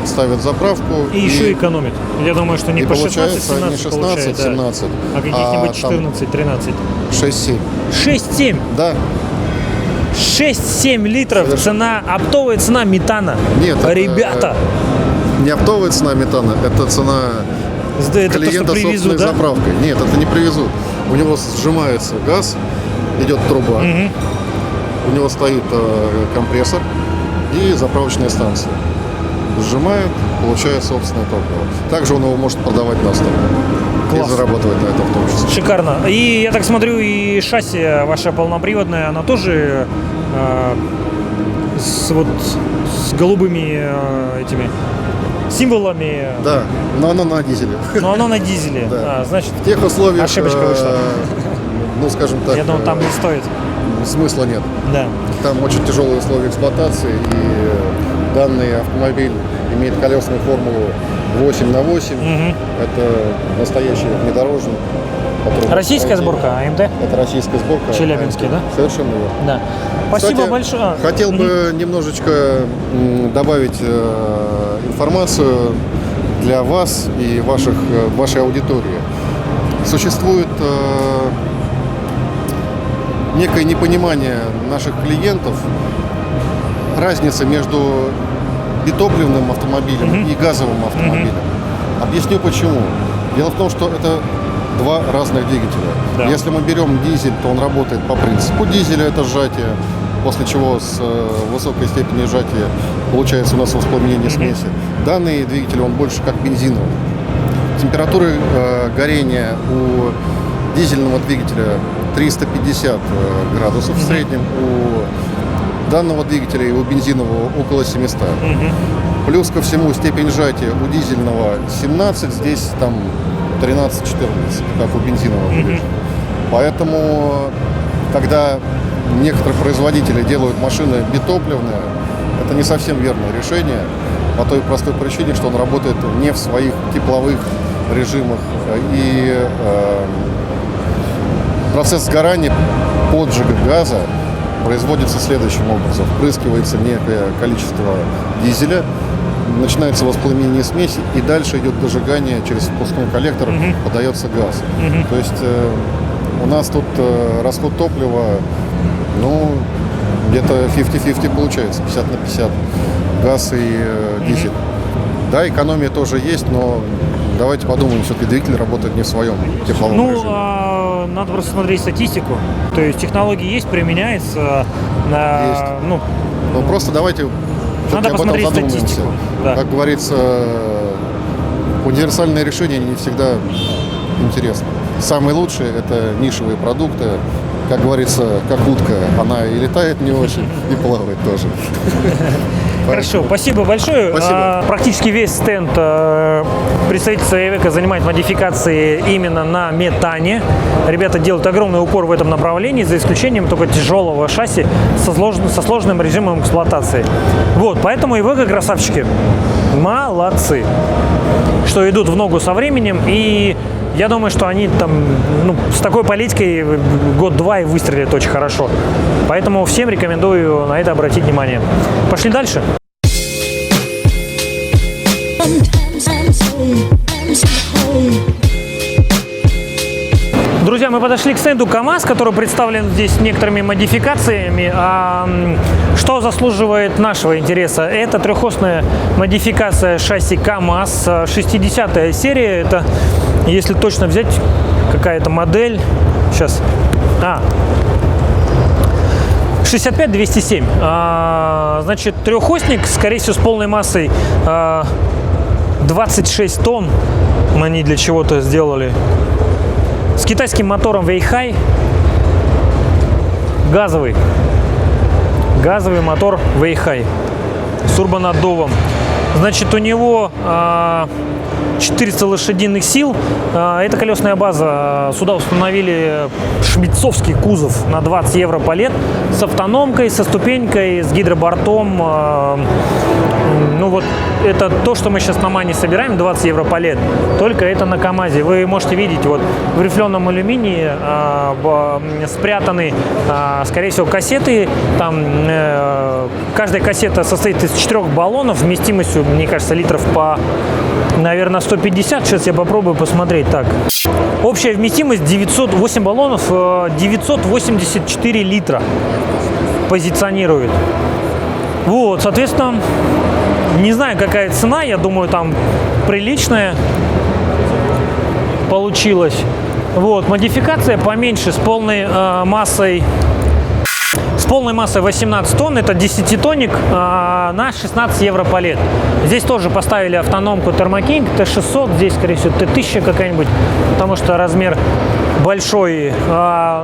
ставит заправку. И еще экономит. Я думаю, что не и по 16-17 получается не 16, 17, а каких-нибудь 14-13. 6-7. 6-7? Да. 6-7 литров цена, оптовая цена метана. Нет, ребята. Не оптовая цена метана, это цена это клиента то, что привезут, собственной да? заправкой. Нет, это не привезут. У него сжимается газ, идет труба, у него стоит компрессор и заправочная станция. Сжимает, получает собственное топливо. Также он его может продавать на сторону. И зарабатывать на этом в том числе. Шикарно. И я так смотрю, и шасси ваше полноприводное, оно тоже с голубыми этими символами. Да, но оно на дизеле. Но оно на дизеле. Да. Значит, в тех условиях, ошибочка вышла. Ну, скажем так, я думаю, там не стоит. Смысла нет. Да. Там очень тяжелые условия эксплуатации, и данный автомобиль имеет колесную формулу 8х8. Это настоящий внедорожник. Российская сборка АМТ? Это российская сборка. Челябинский, АМТ. да? Совершенно верно. Да. Спасибо Кстати, большое. Хотел бы немножечко добавить информацию для вас и вашей аудитории. Существует некое непонимание наших клиентов, разница между битопливным автомобилем и газовым автомобилем. Объясню почему. Дело в том, что это два разных двигателя. Да. Если мы берем дизель, то он работает по принципу дизеля, это сжатие, после чего с высокой степенью сжатия получается у нас воспламенение смеси. Данный двигатель, он больше как бензиновый. Температуры горения у дизельного двигателя 350 градусов в среднем, у данного двигателя и у бензинового около 700. Плюс ко всему степень сжатия у дизельного 17, здесь там 13-14, как у бензинового. Поэтому, когда некоторые производители делают машины битопливные, это не совсем верное решение, по той простой причине, что он работает не в своих тепловых режимах. И процесс сгорания, поджига газа производится следующим образом. Впрыскивается некое количество дизеля, начинается воспламенение смеси, и дальше идет дожигание через впускной коллектор, подается газ. То есть у нас тут расход топлива, ну, где-то 50-50 получается, 50 на 50. Газ и дизель. Да, экономия тоже есть, но давайте подумаем, все-таки двигатель работает не в своем тепловом режиме. надо просто смотреть статистику. То есть технологии есть, применяется. Есть. Ну, просто давайте надо об этом посмотреть задумаемся. статистику. Да. Как говорится, универсальные решения не всегда интересны. Самые лучшие – это нишевые продукты. Как говорится, как утка, она и летает не очень, и плавает тоже. Хорошо, спасибо большое. Спасибо. Практически весь стенд представительства Айвека занимает модификации именно на метане. Ребята делают огромный упор в этом направлении, за исключением только тяжелого шасси со сложным режимом эксплуатации. Вот, поэтому Айвека, красавчики, молодцы, что идут в ногу со временем, и я думаю, что они там с такой политикой год-два и выстрелят очень хорошо. Поэтому всем рекомендую на это обратить внимание. Пошли дальше. Друзья, мы подошли к стенду КАМАЗ, который представлен здесь некоторыми модификациями. Что заслуживает нашего интереса? Это трехосная модификация шасси КАМАЗ, 60-я серия. Это, если точно взять, какая-то модель. Сейчас. 65207. Значит, трехосник, скорее всего, с полной массой 26 тонн. Они для чего-то сделали. С китайским мотором Weichai. Газовый мотор Weichai с турбонаддувом. Значит, у него 400 лошадиных сил. Это колесная база. Сюда установили швейцовский кузов на 20 евро палет с автономкой, со ступенькой, с гидробортом. Ну вот это то, что мы сейчас на Мане собираем, 20 евро палет. Только это на КАМАЗе. Вы можете видеть, вот в рифленом алюминии спрятаны, скорее всего, кассеты. Там каждая кассета состоит из 4 баллонов вместимостью, мне кажется, литров по, наверное, 150. Сейчас я попробую посмотреть. Так. Общая вместимость 8 баллонов, 984 литра позиционирует. Вот, соответственно, не знаю, какая цена, я думаю, там приличная получилась. Вот, модификация поменьше, с полной массой 18 тонн, это 10-тонник на 16 евро палет. Здесь тоже поставили автономку Thermo King T600, здесь, скорее всего, T1000 какая-нибудь, потому что размер большой.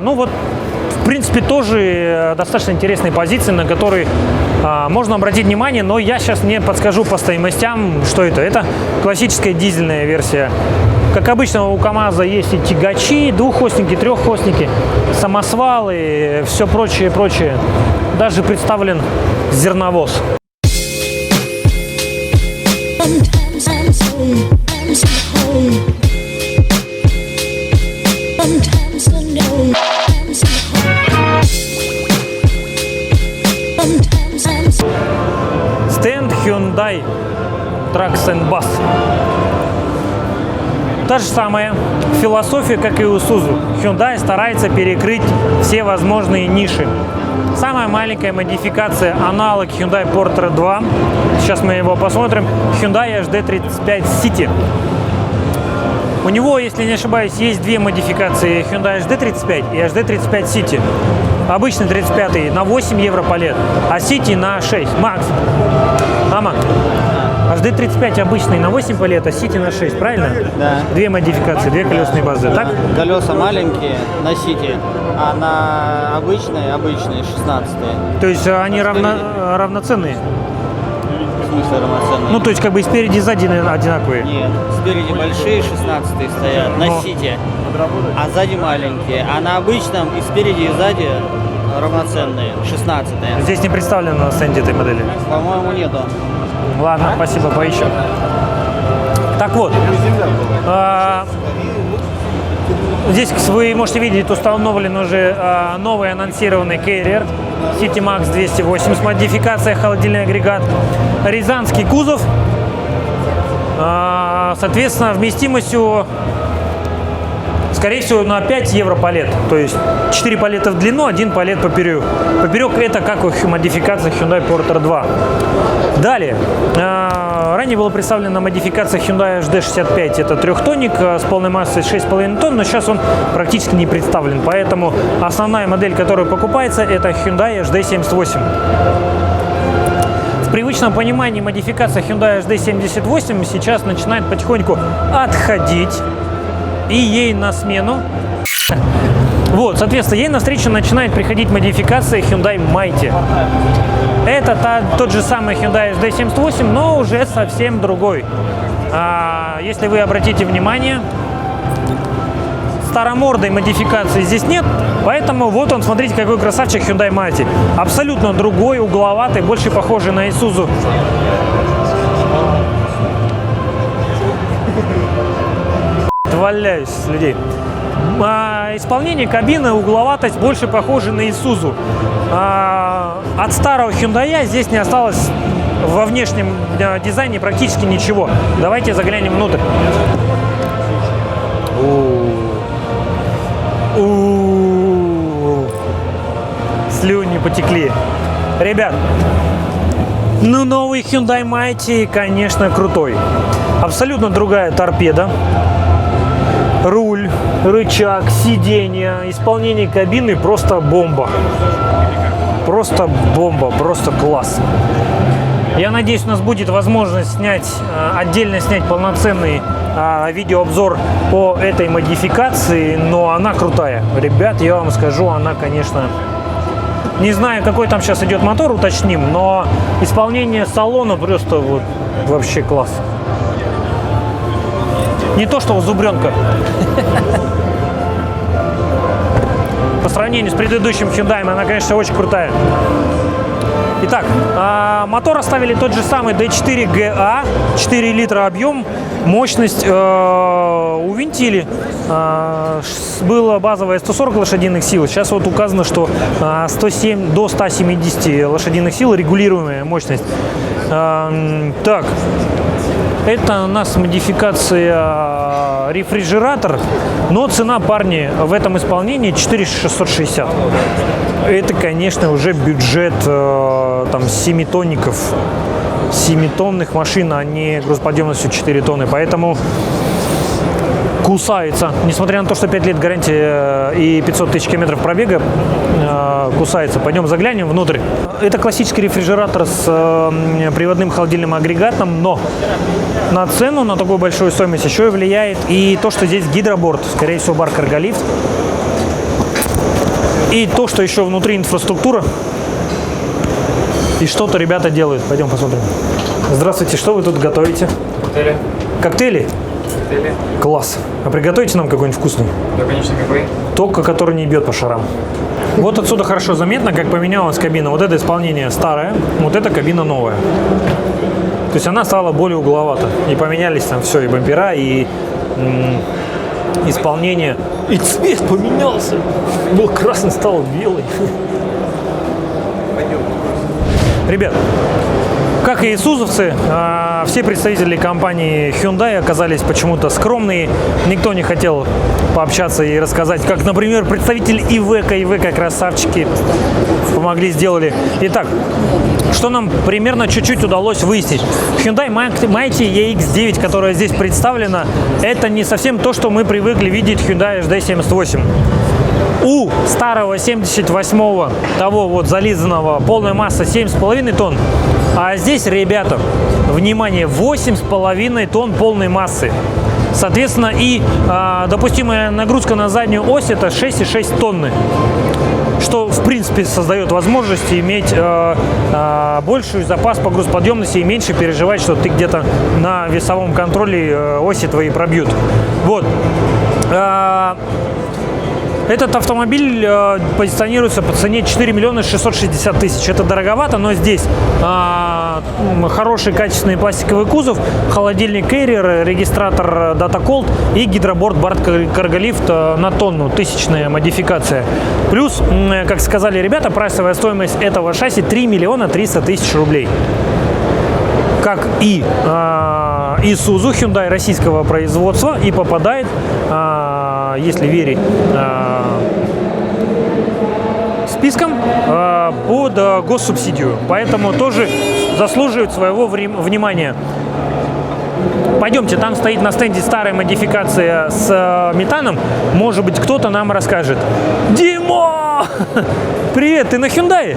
Ну вот, в принципе, тоже достаточно интересные позиции, на которые можно обратить внимание, но я сейчас не подскажу по стоимостям, что это. Это классическая дизельная версия. Как обычно, у КАМАЗа есть и тягачи, двухосники, трехосники, самосвалы, все прочее, прочее. Даже представлен зерновоз. Стенд Hyundai Trucks and Bus. Та же самая философия, как и у Isuzu. Hyundai старается перекрыть все возможные ниши. Самая маленькая модификация, аналог Hyundai Porter 2. Сейчас мы его посмотрим. Hyundai HD35 City. У него, если не ошибаюсь, есть две модификации: Hyundai HD35 и HD35 City. Обычный 35 на 8 евро палет, а City на 6. Макс. HD35 обычный на 8 палет, а City на 6, правильно? Да. Две модификации, две колесные базы, так? Колеса маленькие на City, а на обычные 16-е. То есть они равноценные? В смысле равноценные? Ну, то есть как бы и спереди, и сзади одинаковые? Нет, спереди большие 16-е стоят, на City, а сзади маленькие. А на обычном и спереди, и сзади равноценные, 16-е. Здесь не представлено на стенде этой модели? По-моему, нету. Ладно, спасибо, поищем. Так вот, здесь вы можете видеть, установлен уже новый анонсированный Carrier City Max 280, модификация, холодильный агрегат, рязанский кузов, соответственно, вместимостью Скорее всего, на 5 евро палет. То есть 4 палета в длину, 1 палет поперек. Поперек это как в модификациях Hyundai Porter 2. Далее. Ранее была представлена модификация Hyundai HD65. Это трехтонник с полной массой 6,5 тонн, но сейчас он практически не представлен. Поэтому основная модель, которая покупается, это Hyundai HD78. В привычном понимании модификация Hyundai HD78 сейчас начинает потихоньку отходить. И ей на смену, вот, соответственно, ей навстречу начинает приходить модификация Hyundai Mighty. Это тот же самый Hyundai HD78, но уже совсем другой. Если вы обратите внимание, старомордой модификации здесь нет, поэтому вот он, смотрите, какой красавчик Hyundai Mighty. Абсолютно другой, угловатый, больше похожий на Isuzu. Валяюсь с людей. Исполнение кабины, угловатость больше похожа на Isuzu. От старого Hyundai здесь не осталось во внешнем дизайне практически ничего. Давайте заглянем внутрь. Слюни потекли. Ребят, ну новый Hyundai Mighty, конечно, крутой. Абсолютно другая торпеда. Руль, рычаг, сиденье, исполнение кабины просто бомба. Просто бомба, просто класс. Я надеюсь, у нас будет возможность отдельно снять полноценный видеообзор по этой модификации, но она крутая. Ребят, я вам скажу, она, конечно... Не знаю, какой там сейчас идет мотор, уточним, но исполнение салона просто вот вообще класс. Не то, что у зубренка. По сравнению с предыдущим Hyundai, она, конечно, очень крутая. Итак, мотор оставили тот же самый D4GA, 4 литра объем, мощность увинтили. Было базовое 140 лошадиных сил, сейчас вот указано, что 107 до 170 лошадиных сил регулируемая мощность. Так, это у нас модификация рефрижератор, но цена, парни, в этом исполнении 4660. Это, конечно, уже бюджет там 7-тонников, 7-тонных машин, а не грузоподъемностью 4 тонны. Поэтому кусается. Несмотря на то, что 5 лет гарантии и 500 тысяч километров пробега, кусается. Пойдем заглянем внутрь. Это классический рефрижератор с приводным холодильным агрегатом, но на цену, на такую большую стоимость еще и влияет и то, что здесь гидроборд, скорее всего, бар Карголифт. И то, что еще внутри инфраструктура. И что-то ребята делают. Пойдем посмотрим. Здравствуйте, что вы тут готовите? Коктейли. Коктейли? Коктейли. Класс. А приготовите нам какой-нибудь вкусный? Да, конечно, какой? Только который не бьет по шарам. Вот отсюда хорошо заметно, как поменялась кабина. Вот это исполнение старое, вот эта кабина новая. То есть она стала более угловата. И поменялись там все, и бампера, и исполнение. И цвет поменялся. Был красный, стал белый. Ребят, как и исузовцы, все представители компании Hyundai оказались почему-то скромные. Никто не хотел пообщаться и рассказать, как, например, представитель Iveco красавчики помогли, сделали. Итак, что нам примерно чуть-чуть удалось выяснить. Hyundai Mighty EX9, которая здесь представлена, это не совсем то, что мы привыкли видеть в Hyundai HD78. У старого 78-го, того вот зализанного, полная масса 7,5 тонн. А здесь, ребята, внимание, 8,5 тонн полной массы. Соответственно, и допустимая нагрузка на заднюю ось это 6,6 тонны. Что, в принципе, создает возможность иметь больший запас по грузоподъемности и меньше переживать, что ты где-то на весовом контроле оси твои пробьют. Вот. Этот автомобиль позиционируется по цене 4 миллиона 660 тысяч. Это дороговато, но здесь хороший качественный пластиковый кузов, холодильник Carrier, регистратор DataCold и гидроборд бар Карголифт на тонну, тысячная модификация. Плюс, как сказали ребята, прайсовая стоимость этого шасси 3 миллиона 300 тысяч рублей. Как и Isuzu, Hyundai российского производства и попадает, если верить спискам, под госсубсидию. Поэтому тоже заслуживает своего внимания. Пойдемте, там стоит на стенде старая модификация с метаном. Может быть, кто-то нам расскажет. Дима! Привет, ты на Hyundai?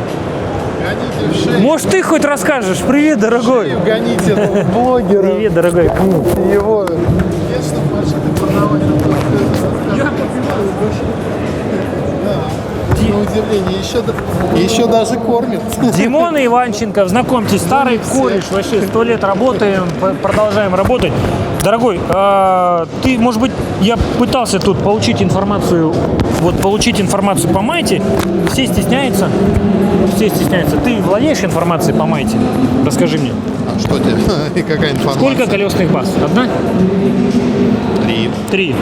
Может, ты хоть расскажешь? Привет, дорогой. Гоните этого блогера. Привет, дорогой. Его. На удивление, еще даже кормят. Димон Иванченко, знакомьтесь, старый кореш, вообще 100 лет работаем, продолжаем работать. Дорогой, ты, может быть, я пытался тут получить информацию по Майте, все стесняются. Ты владеешь информацией по Майте? Расскажи мне. А что тебе? И какая информация? Сколько колесных баз? Одна? 3.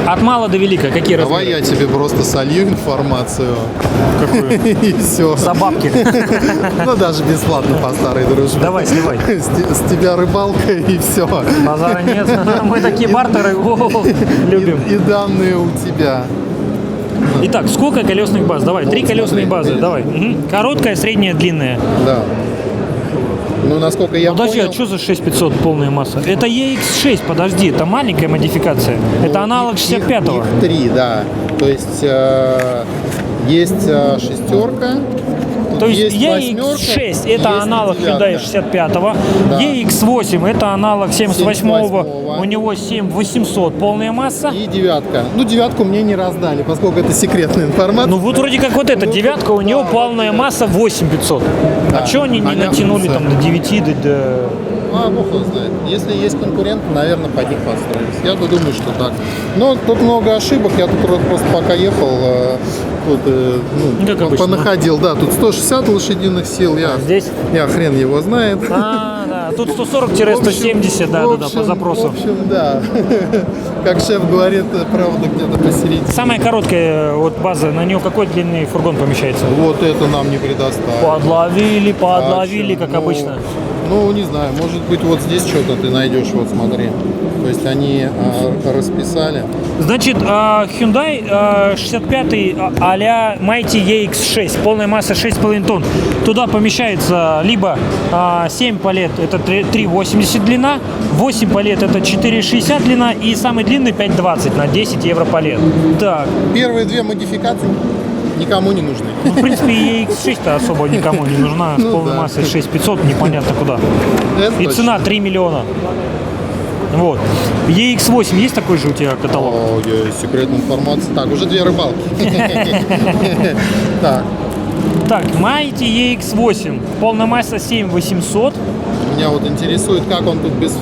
От мала до велика, какие размеры? Давай я тебе просто солью информацию. Какую? И все. За бабки. Ну, даже бесплатно по старой дружбе. Давай, сливай. С тебя рыбалка и все. Базара нет. Мы такие бартеры любим. И данные у тебя. Итак, сколько колесных баз? Давай, 3 колесные базы. Давай. Короткая, средняя, длинная. Да. Ну, насколько я Подожди, понял... а что за 6500 полная масса? Это EX6, подожди, это маленькая модификация. Это аналог 65-го. Их 3, да. То есть есть шестерка. То есть EX6 это аналог Hyundai 65-го, да. EX8 это аналог 78-го, у него 7800 полная масса. И девятка. Ну, девятку мне не раздали, поскольку это секретная информация. Ну вот вроде как вот эта девятка, у него полная масса 8500. Да. А что они не натянули там до 9, до... Бог его знает. Если есть конкуренты, наверное, под них построились. Я думаю, что так. Но тут много ошибок. Я тут просто пока ехал, тут понаходил. Да, тут 160 лошадиных сил. Здесь? Я хрен его знает. Да, тут 140-170, да, по запросу. В общем, да. Как шеф говорит, правда где-то посередине. Самая короткая вот база, на нее какой длинный фургон помещается? Вот это нам не предоставили. Подловили, как обычно. Ну, не знаю, может быть, вот здесь что-то ты найдешь, вот смотри. То есть они расписали. Значит, Hyundai 65 а-ля Mighty EX6, полная масса 6,5 тонн. Туда помещается либо 7 палет, это 3,80 длина, 8 палет, это 4,60 длина, и самый длинный 5,20 на 10 евро палет. Так. Первые две модификации никому не нужны. Ну, в принципе, EX6-то особо никому не нужна. С полной массой 6500, непонятно куда. И цена 3 миллиона. Вот. EX8 есть такой же у тебя каталог? Есть секретная информация. Так, уже 2 рыбалки. Так, Mighty EX8. Полная масса 7800. Меня вот интересует, как он тут без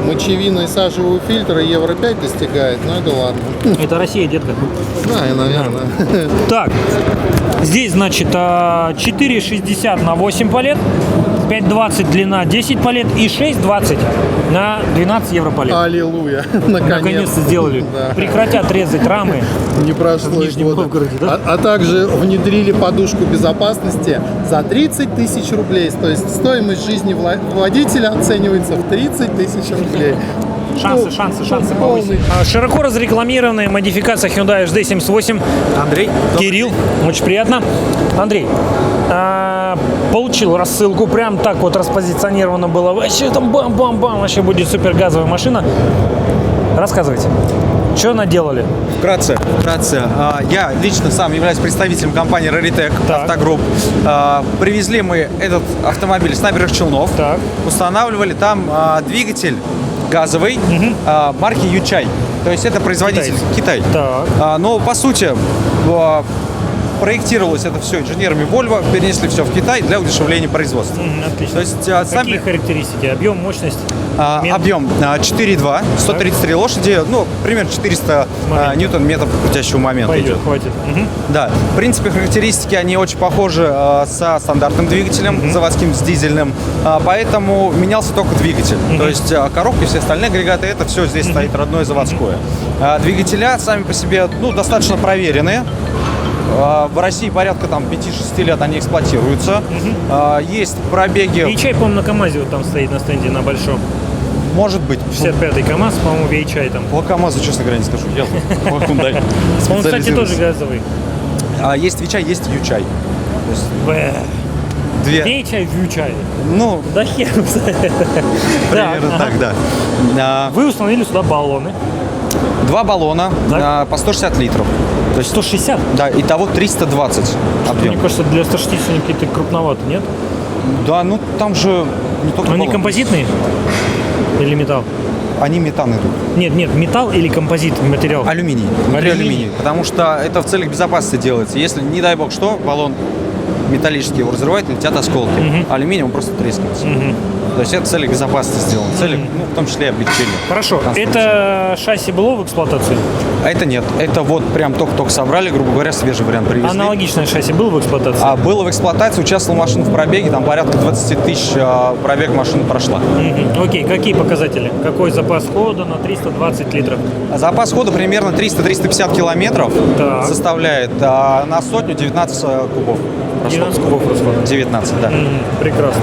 мочевины и сажевого фильтра евро 5 достигает. Ну, это ладно. Это Россия, детка. Да, и наверное. Так, здесь, значит, 4,60 на 8 палет, 5,20 длина 10 палет и 6,20 на 12 евро палет. Аллилуйя. Наконец-то сделали. Да. Прекратят резать рамы. Не прошло и года. Да? А также внедрили подушку безопасности за 30 тысяч рублей. То есть стоимость жизни водителя оценивается в 30 тысяч рублей. Шансы повысить. Широко разрекламированная модификация Hyundai HD78. Андрей. Кирилл. Очень приятно. Андрей, получил рассылку. Прям так вот распозиционировано было. Вообще там бам-бам-бам. Вообще будет супер газовая машина. Рассказывайте. Что наделали? Вкратце. Я лично сам являюсь представителем компании Raritech Автогрупп. Привезли мы этот автомобиль с набережных Челнов. Устанавливали там двигатель газовый марки Ючай. То есть это производитель Китай. Но по сути проектировалось это все инженерами Volvo, перенесли все в Китай для удешевления производства. Отлично. То есть, какие характеристики? Объем, мощность? Объем 4,2, 133 лошади, ну, примерно 400 ньютон-метров крутящего момента. Пойдет, хватит. Да, в принципе, характеристики, они очень похожи со стандартным двигателем, заводским, с дизельным, поэтому менялся только двигатель. То есть коробки, все остальные агрегаты, это все здесь стоит родное заводское. Двигателя сами по себе, ну, достаточно проверенные. В России порядка там 5-6 лет они эксплуатируются. Есть пробеги. И чай, по-моему, на КамАЗе вот там стоит на стенде на большом. Может быть. 65-й КамАЗ, по-моему, VHI там. По КамАЗу, честно говоря, не скажу. Я по Hyundai. Он, кстати, тоже газовый. Есть VHI, есть U-Chai. Две. VHI, VHI. Ну, да хер. Примерно так, да. Вы установили сюда баллоны. 2 баллона по 160 литров. То есть 160? Да, итого 320 объем. Мне кажется, для 160 они какие-то крупноваты, нет? Да, ну там же не только Они баллон. композитные? Или металл? Они метан идут. Нет, металл или композит материал? Алюминий. Внутри алюминий. Потому что это в целях безопасности делается. Если, не дай бог что, баллон металлический его разрывает, летят осколки. Алюминий, он просто трескается. То есть это в целях безопасности сделано. В целях, ну, в том числе и облегчения. Хорошо. Это шасси было в эксплуатации? А это нет. Это вот прям только собрали, грубо говоря, свежий вариант привезли. Аналогичное шасси было в эксплуатации? Было в эксплуатации, участвовал машина в пробеге, там порядка 20 тысяч пробег машина прошла. Окей, какие показатели? Какой запас хода на 320 литров? Запас хода примерно 300-350 километров составляет, а на сотню 19 кубов. 19 кубов расход. 19, да. Прекрасно.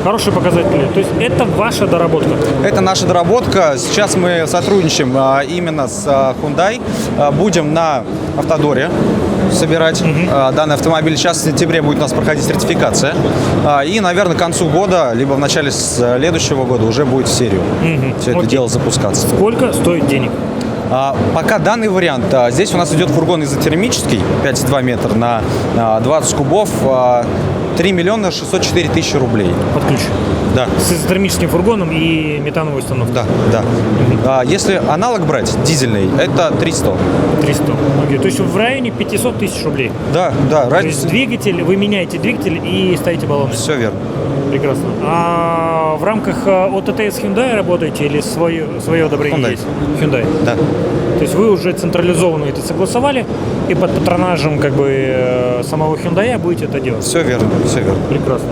Хорошие показатели. То есть это ваша доработка? Это наша доработка. Сейчас мы сотрудничаем именно с Hyundai. Будем на Автодоре собирать данный автомобиль. Сейчас в сентябре будет у нас проходить сертификация. И, наверное, к концу года, либо в начале следующего года уже будет в серию все это дело запускаться. Сколько стоит денег? Пока данный вариант. Здесь у нас идет фургон изотермический, 5,2 метра на 20 кубов. 3 миллиона 604 тысячи рублей. Под ключ? Да. С изотермическим фургоном и метановой установкой? Да. Если аналог брать, дизельный, это 300. 300. Окей. То есть в районе 500 тысяч рублей? Да. То есть двигатель, вы меняете двигатель и ставите баллоны? Все верно. Прекрасно. А в рамках ОТТ с Hyundai работаете или свое одобрение Hyundai. есть? Hyundai. Да. То есть вы уже централизованно это согласовали и под патронажем самого Hyundai будете это делать? Все верно. Прекрасно.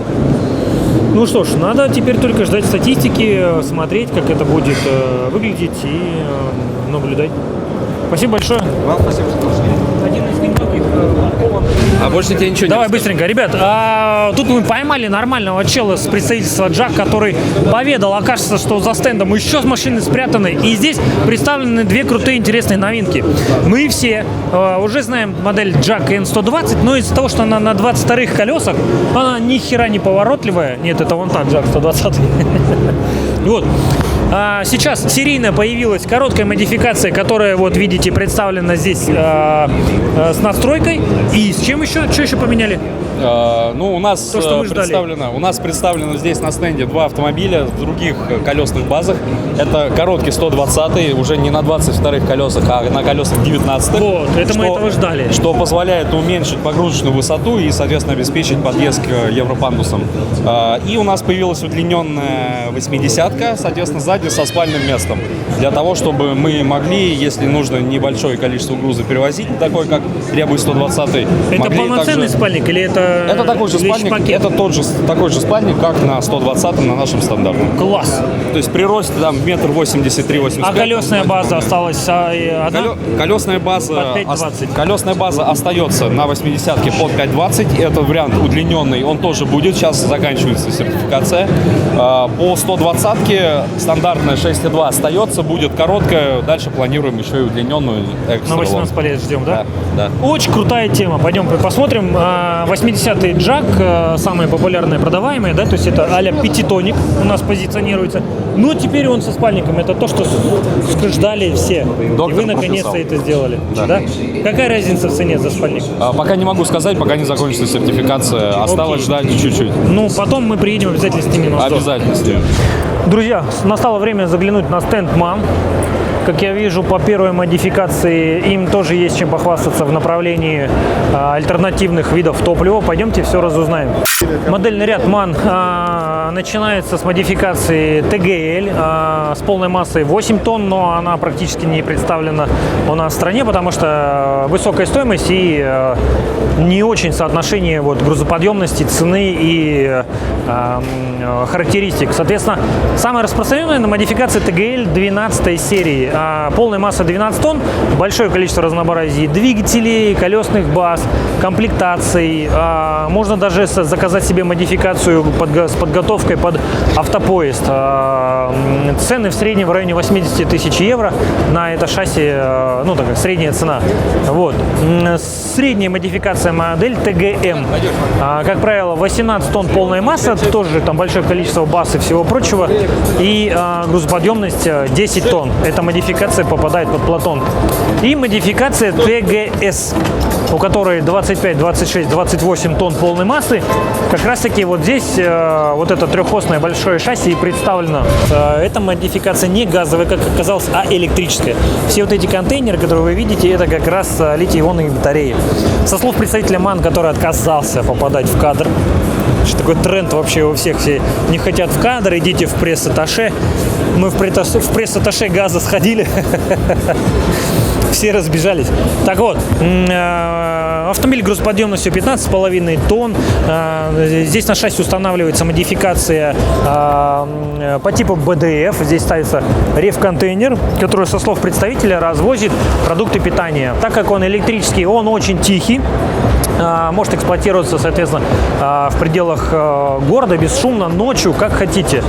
Ну что ж, надо теперь только ждать статистики, смотреть, как это будет выглядеть и наблюдать. Спасибо большое. Вам спасибо, что пришли. Один из немногих А больше тебе ничего Давай быстренько. Ребят, тут мы поймали нормального чела с представительства Джак, который поведал, окажется, что за стендом еще машины спрятаны. И здесь представлены две крутые интересные новинки. Мы все уже знаем модель Джак N120, но из-за того, что она на 22-х колесах, она ни хера не поворотливая. Нет, это вон так, Джак 120. Вот. Сейчас серийно появилась короткая модификация, которая, вот видите, представлена здесь с надстройкой. И с чем еще? Что еще поменяли? У нас То, что мы ждали. представлено здесь на стенде два автомобиля в других колесных базах. Это короткий 120-й, уже не на 22-х колесах, а на колесах 19-х. Вот, это мы этого ждали. Что позволяет уменьшить погрузочную высоту и, соответственно, обеспечить подъезд к европандусам. И у нас появилась удлиненная 80-ка, соответственно, сзади со спальным местом. Для того, чтобы мы могли, если нужно небольшое количество груза перевозить, такой, как требует 120-й. Это полноценный спальник или это такой же спальник, это такой же спальник, как на 120-м, на нашем стандартном. Класс! То есть при росте там 1,83 м. А колесная база осталась одна? Колесная база остается на 80-ке под 5,20. Это вариант удлиненный, он тоже будет. Сейчас заканчивается сертификация. По 120-ке стандартная 6,2 остается, будет короткая. Дальше планируем еще и удлиненную экстра. На 18 лет ждем, да? Да. Очень крутая тема. Пойдем посмотрим. 80-й Джак, самые популярные продаваемые, да, то есть это а-ля пятитоник у нас позиционируется. Но теперь он со спальником. Это то, что ждали все. Доктор и вы наконец-то прописал. это сделали. Да. Какая разница в цене за спальник? Пока не могу сказать, пока не закончится сертификация. Осталось ждать чуть-чуть. Ну, потом мы приедем обязательно снимем обзор. Обязательно снимем. Друзья, настало время заглянуть на стенд МАН. Как я вижу, по первой модификации им тоже есть чем похвастаться в направлении альтернативных видов топлива. Пойдемте все разузнаем. Модельный ряд МАН начинается с модификации TGL с полной массой 8 тонн, но она практически не представлена у нас в стране, потому что высокая стоимость и не очень соотношение грузоподъемности, цены и характеристик. Соответственно, самая распространенная на модификации TGL 12 серии. полная масса 12 тонн, большое количество разнообразия двигателей, колесных баз, комплектаций. Можно даже заказать себе модификацию с подготовкой под автопоезд. Цены в среднем в районе 80 тысяч евро на это шасси, ну, такая средняя цена. Вот. Средняя модификация модель ТГМ. Как правило, 18 тонн полная масса, тоже там большое количество баз и всего прочего. И грузоподъемность 10 тонн. Эта модификация попадает под Платон. И модификация ТГС, у которой 25, 26, 28 тонн полной массы. Как раз таки вот здесь вот это трехосное большое шасси и представлено. Эта модификация не газовая, как оказалось, а электрическая. Все вот эти контейнеры, которые вы видите, это как раз литий-ионные батареи. Со слов представителя МАН, который отказался попадать в кадр, что такой тренд вообще у всех, все не хотят в кадр, идите в пресс-атташе. Мы в пресс-атташе газа сходили, все разбежались. Так вот, автомобиль грузоподъемностью 15,5 тонн. Здесь на шасси устанавливается модификация по типу БДФ. Здесь ставится рев-контейнер, который, со слов представителя, развозит продукты питания. Так как он электрический, он очень тихий. Может эксплуатироваться, соответственно, в пределах города, бесшумно, ночью, как хотите.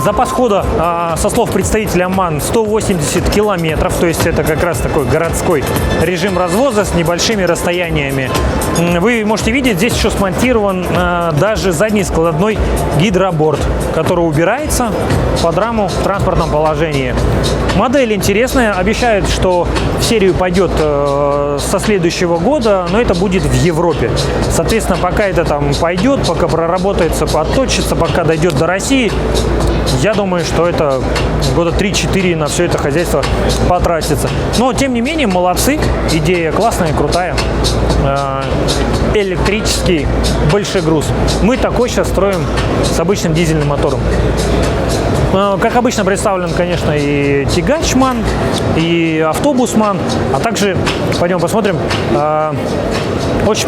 Запас хода, со слов представителя МАН, 180 километров, то есть это как раз такой городской режим развоза с небольшими расстояниями. Вы можете видеть, здесь еще смонтирован даже задний складной гидроборд, который убирается под раму в транспортном положении. Модель интересная, обещают, что в серию пойдет со следующего года, но это будет в Европе. Соответственно, пока это там пойдет, пока проработается, подточится, пока дойдет до России, я думаю, что это года 3-4 на все это хозяйство потратится. Но, тем не менее, молодцы. Идея классная, крутая. Электрический большой груз. Мы такой сейчас строим с обычным дизельным мотором. Как обычно представлен, конечно, и тягач МАН, и автобус МАН, а также, пойдем посмотрим, очень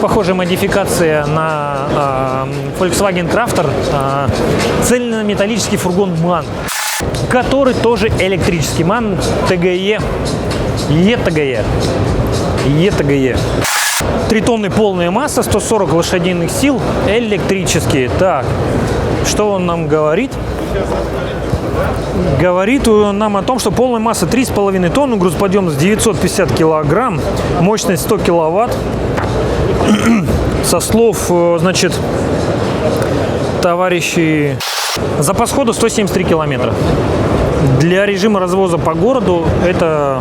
похожая модификация на Volkswagen Crafter, цельнометаллический фургон МАН, который тоже электрический. МАН ТГЕ, ЕТГЕ. 3 тонны полная масса, 140 лошадиных сил, электрические. Так, что он нам говорит? Говорит нам о том, что полная масса 3,5 тонны, грузоподъемность 950 килограмм, мощность 100 киловатт. Со слов, значит, товарищей, запас хода 173 километра. Для режима развоза по городу это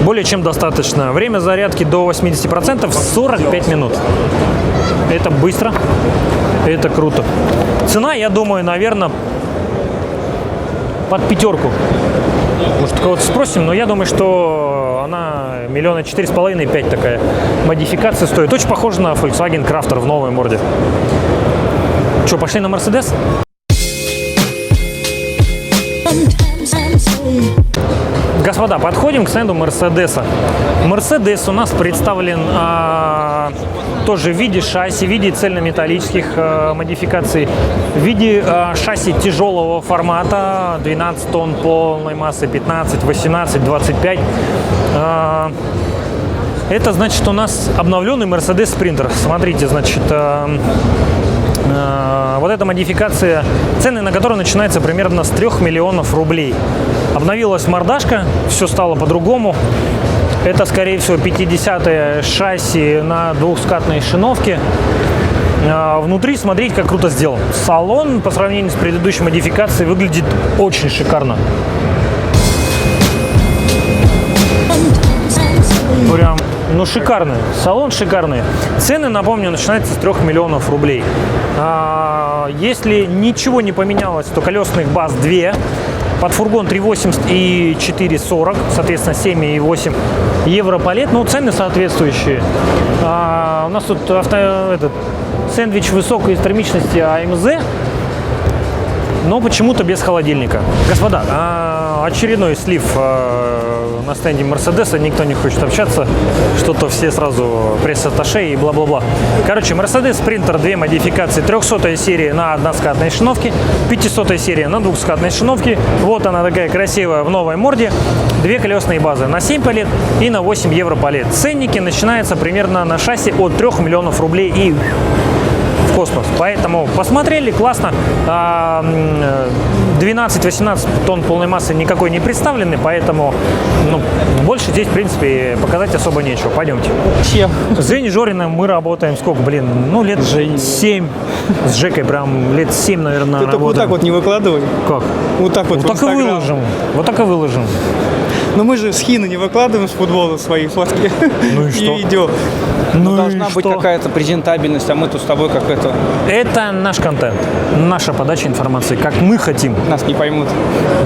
более чем достаточно. Время зарядки до 80% 45 минут. Это быстро, это круто. Цена, я думаю, наверное, под 5. Может, кого-то спросим, но я думаю, что она 4,5–5 миллиона такая модификация стоит. Очень похожа на Volkswagen Crafter в новой морде. Что, пошли на Mercedes? Господа, подходим к стенду Мерседеса. Мерседес у нас представлен тоже в виде шасси, в виде цельнометаллических модификаций, в виде шасси тяжелого формата, 12 тонн полной массы, 15, 18, 25. Это значит у нас обновленный Mercedes Sprinter. Смотрите, значит, вот эта модификация, цены на которую начинаются примерно с 3 миллионов рублей. Обновилась мордашка, все стало по-другому. Это, скорее всего, 50-е шасси на двухскатной шиновке. Внутри смотрите, как круто сделан. Салон по сравнению с предыдущей модификацией выглядит очень шикарно. Прям, ну, шикарный. Салон шикарный. Цены, напомню, начинаются с 3 миллионов рублей. Если ничего не поменялось, то колесных баз 2. Под фургон 3,80 и 4,40, соответственно, 7,8 евро палет. Ну, цены соответствующие. У нас тут сэндвич высокой термичности АМЗ. но почему-то без холодильника. Господа, очередной слив на стенде Мерседеса, никто не хочет общаться, что-то все сразу пресс-атташе и бла-бла-бла. Короче, Mercedes Sprinter, две модификации, 300 серия на односкатной шиновке, 500 серия на двухскатной шиновке. Вот она такая красивая в новой морде. Две колесные базы на 7 палет и на 8 евро палет. Ценники начинаются примерно на шасси от 3 миллионов рублей и в космос. Поэтому посмотрели, классно. 12-18 тонн полной массы никакой не представлены, поэтому больше здесь, в принципе, показать особо нечего. Пойдемте. С Женей Жориным мы работаем сколько, блин, лет 7. С Жекой прям лет 7, наверное, Ты только вот так вот не выкладывай. Как? Вот так вот. Вот так и выложим. Вот так и выложим. Но мы же с Хина не выкладываем с футбола свои фотки. Ну и что? И видео. Ну должна и быть что? какая-то презентабельность, а мы тут с тобой как это... Это наш контент, наша подача информации, как мы хотим. Нас не поймут.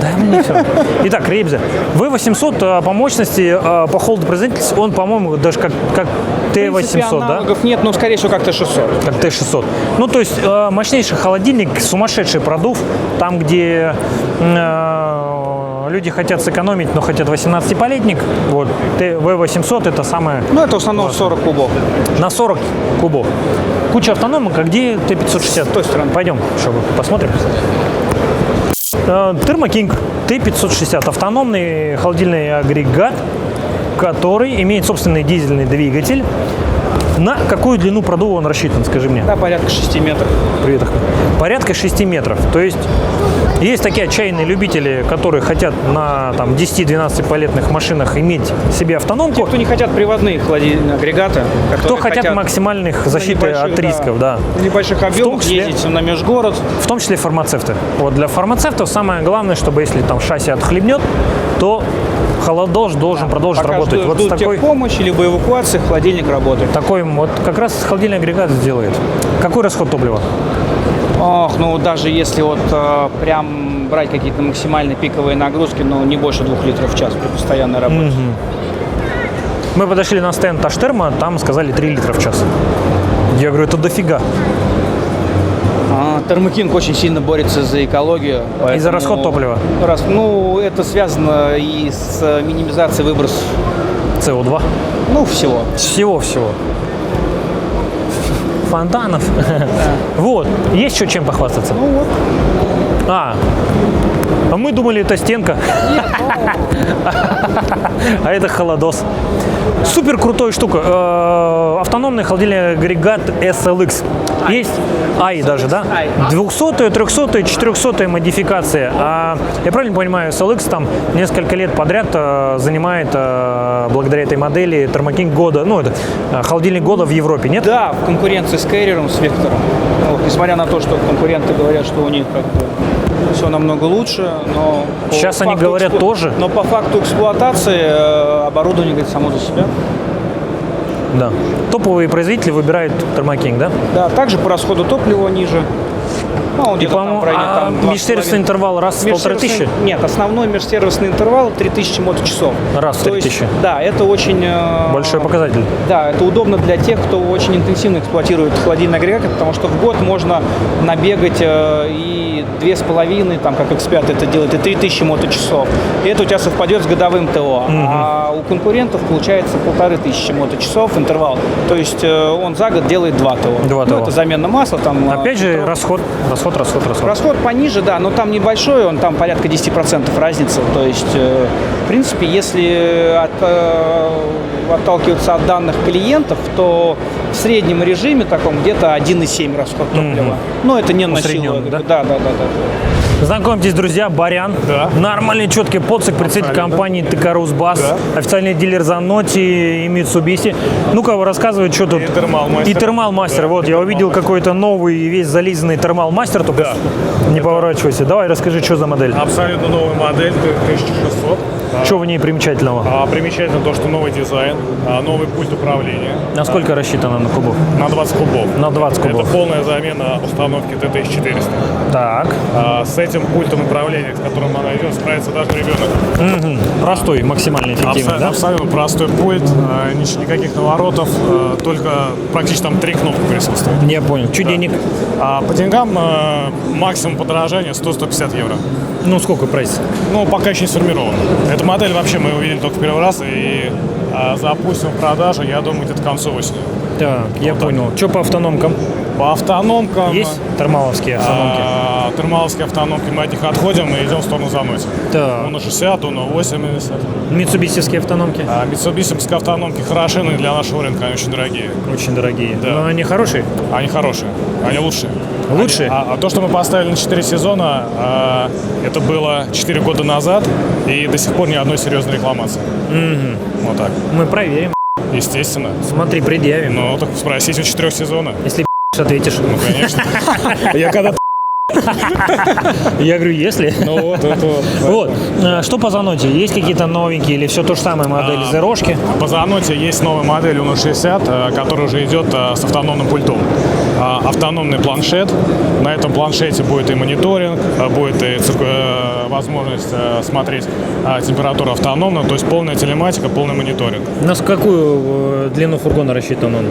Да, мне все. Итак, Рейбзе, V800 по мощности, по холду производительности, он, по-моему, даже как Т800, да? Аналогов нет, но скорее всего как Т600. Как Т600. Ну, то есть мощнейший холодильник, сумасшедший продув, там, где люди хотят сэкономить, но хотят 18-палетник, вот, V800 это самое... Ну, это в основном 40 кубов. На 40 кубов. Куча автономок, а где Т560? С той стороны. Пойдем, чтобы посмотрим. Thermo King T560. Автономный холодильный агрегат, который имеет собственный дизельный двигатель. На какую длину продува он рассчитан, скажи мне? Да, порядка 6 метров. Привет, Ахмед. Порядка 6 метров. То есть есть такие отчаянные любители, которые хотят на 10-12 палетных машинах иметь себе автономку. Те, кто не хотят приводные холодильные агрегаты. Кто хотят максимальных защиты от рисков, да. В небольших объемах ездить на межгород. В том числе фармацевты. Вот для фармацевтов самое главное, чтобы если там шасси отхлебнет, то холодож должен продолжить работать. Вот с такой помощи, либо эвакуации, холодильник работает. Такой вот как раз холодильный агрегат сделает. Какой расход топлива? Ох, ну даже если вот прям брать какие-то максимально пиковые нагрузки, не больше 2 литров в час при постоянной работе. Мы подошли на стенд Таштерма, там сказали 3 литра в час. Я говорю, это дофига. Thermo King очень сильно борется за экологию. И за расход топлива? Это связано и с минимизацией выбросов. СО2? Всего. Всего-всего. Фонтанов. Вот. Есть еще чем похвастаться? А мы думали, это стенка. А это холодос. Супер крутая штука. Автономный холодильный агрегат SLX. Есть AI даже, да? 200-я, 300-я, 400-я модификация. Я правильно понимаю, SLX там несколько лет подряд занимает, благодаря этой модели, Thermo King года, это холодильник года в Европе, нет? Да, в конкуренции с Carrier, с Vector. Несмотря на то, что конкуренты говорят, что у них все намного лучше, но... Сейчас они говорят тоже. Но по факту эксплуатации оборудование говорит само за себя. Да. Топовые производители выбирают Thermo King, да? Да, также по расходу топлива ниже. И, по-моему, межсервисный интервал раз в 1500? Нет, основной межсервисный интервал 3000 моточасов. Раз в 3000? Да, это очень... Большой показатель. Да, это удобно для тех, кто очень интенсивно эксплуатирует холодильный агрегат, потому что в год можно набегать и 2,5, как X5 это делает, и 3000 моточасов. И это у тебя совпадет с годовым ТО. А у конкурентов получается 1500 моточасов интервал. То есть он за год делает 2 ТО. Это замена масла. Опять же, расход. Расход пониже, да, но там небольшой, он там порядка 10% разницы. То есть, в принципе, если отталкиваться от данных клиентов, то в среднем режиме таком где-то 1,7 расход топлива. Но это не на силу. Да. Знакомьтесь, друзья, Барян. Да. Нормальный, четкий подсек, представитель компании ТК Русбас. Да. Официальный дилер Заноти и Mitsubishi. Ну-ка, рассказывай, что тут. И Термал-мастер. Вот, я увидел какой-то новый, весь зализанный Термал-мастер. Только не поворачивайся. Давай, расскажи, что за модель. Абсолютно новая модель, 1600. Что в ней примечательного? Примечательно то, что новый дизайн, новый пульт управления. Насколько рассчитано на кубов? На 20 кубов. На 20 кубов. Это полная замена установки T1400. Так. С этим пультом управления, с которым она идет, справится даже ребенок. Простой, максимально эффективный, да? Абсолютно простой пульт, никаких наворотов, только практически там 3 кнопки присутствуют. Я понял. Что денег? По деньгам максимум подорожания 100-150 евро. Ну, сколько прайс? Ну, пока еще не сформирован. Эта модель вообще мы увидели только в первый раз и запустим в продажу, я думаю, где-то к концу осени. Так, я понял. Что по автономкам? По автономкам... Есть термаловские автономки? Термаловские автономки, мы от них отходим и идем в сторону Заносси. Так. Уно 60, Уно 80. Митсубисевские автономки? Митсубисевские автономки хороши, но для нашего рынка они очень дорогие. Очень дорогие. Да. Но они хорошие? Они хорошие, они лучшие. Лучшие? А то, что мы поставили на 4 сезона, это было 4 года назад, и до сих пор ни одной серьезной рекламации. Вот так. Мы проверим. Естественно. Смотри, предъявим. Ну, так спросить у 4 сезона. Если ответишь. Ну, конечно. Я когда Я говорю, если. Ну вот, это вот. Вот. Что по Заноте? Есть какие-то новенькие или все то же самое модель Зерошки? По Заноте есть новая модель Uno 60, которая уже идет с автономным пультом. Автономный планшет. На этом планшете будет и мониторинг, будет и возможность смотреть температуру автономно, то есть полная телематика, полный мониторинг. На какую длину фургона рассчитан он?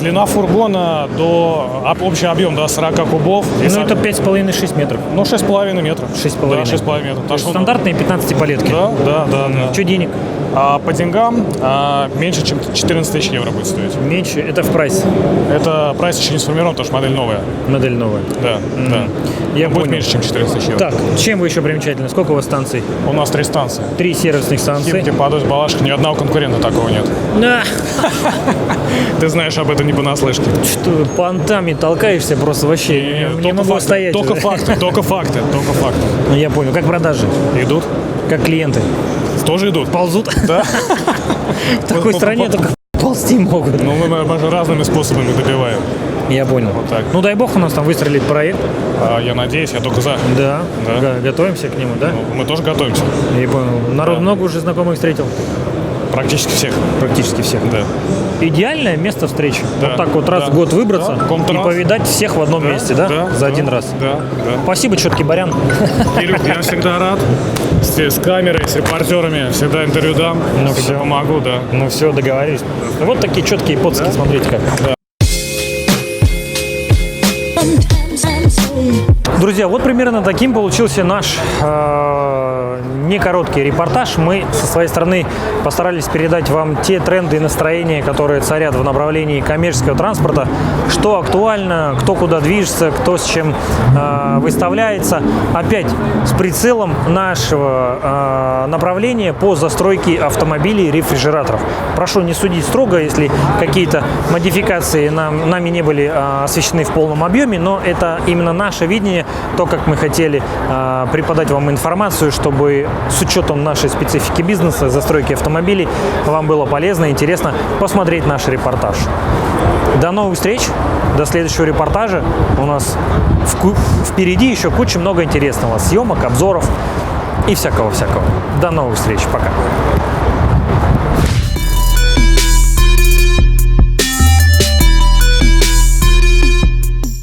Длина фургона общий объем до 40 кубов. Ну, это 5,5-6 метров. Ну, 6,5 метров. 6,5. Да, 6,5 метров. То есть стандартные 15 палетки. Да. Что денег? По деньгам меньше, чем 14 тысяч евро будет стоить. Меньше? Это в прайс? Это прайс еще не сформирован, потому что модель новая. Модель новая? Да. Я будет понял. меньше, чем 14 тысяч евро. Так, чем вы еще примечательны? Сколько у вас станций? У нас 3 станции. 3 сервисных станции. Химки, Подольск, Балашиха. Ни одного конкурента такого нет. Ты знаешь об этом не понаслышке. Что, понтами толкаешься просто вообще. Не могу стоять. Только факты. Ну, я понял. Как продажи? Идут. Как клиенты? Тоже идут. Ползут? Да. В такой стране только ползти могут. Ну, мы же разными способами добиваем. Я понял. Вот так. Ну, дай бог у нас там выстрелит проект. Я надеюсь, я только за. Да. Готовимся к нему, да? Ну, мы тоже готовимся. Я понял. Народ много уже знакомых встретил? Практически всех. Практически всех. Да. Идеальное место встречи. Да. Вот так вот раз в год выбраться и повидать всех в одном месте, да? За один раз. Да. Спасибо, четкий барян. Кирюх, я всегда рад. С камерой, с репортерами всегда интервью дам. Ну все. Помогу, да. Ну все, договорились. Вот такие четкие поцки, смотрите как. Да. Друзья, вот примерно таким получился наш не короткий репортаж. Мы со своей стороны постарались передать вам те тренды и настроения, которые царят в направлении коммерческого транспорта, что актуально, кто куда движется, кто с чем выставляется. Опять с прицелом нашего направления по застройке автомобилей и рефрижераторов. Прошу не судить строго, если какие-то модификации нами не были освещены в полном объеме, но это именно наше видение, то, как мы хотели преподать вам информацию, чтобы с учетом нашей специфики бизнеса, застройки автомобилей, вам было полезно и интересно посмотреть наш репортаж. До новых встреч, до следующего репортажа. У нас впереди еще куча много интересного. Съемок, обзоров и всякого-всякого. До новых встреч. Пока.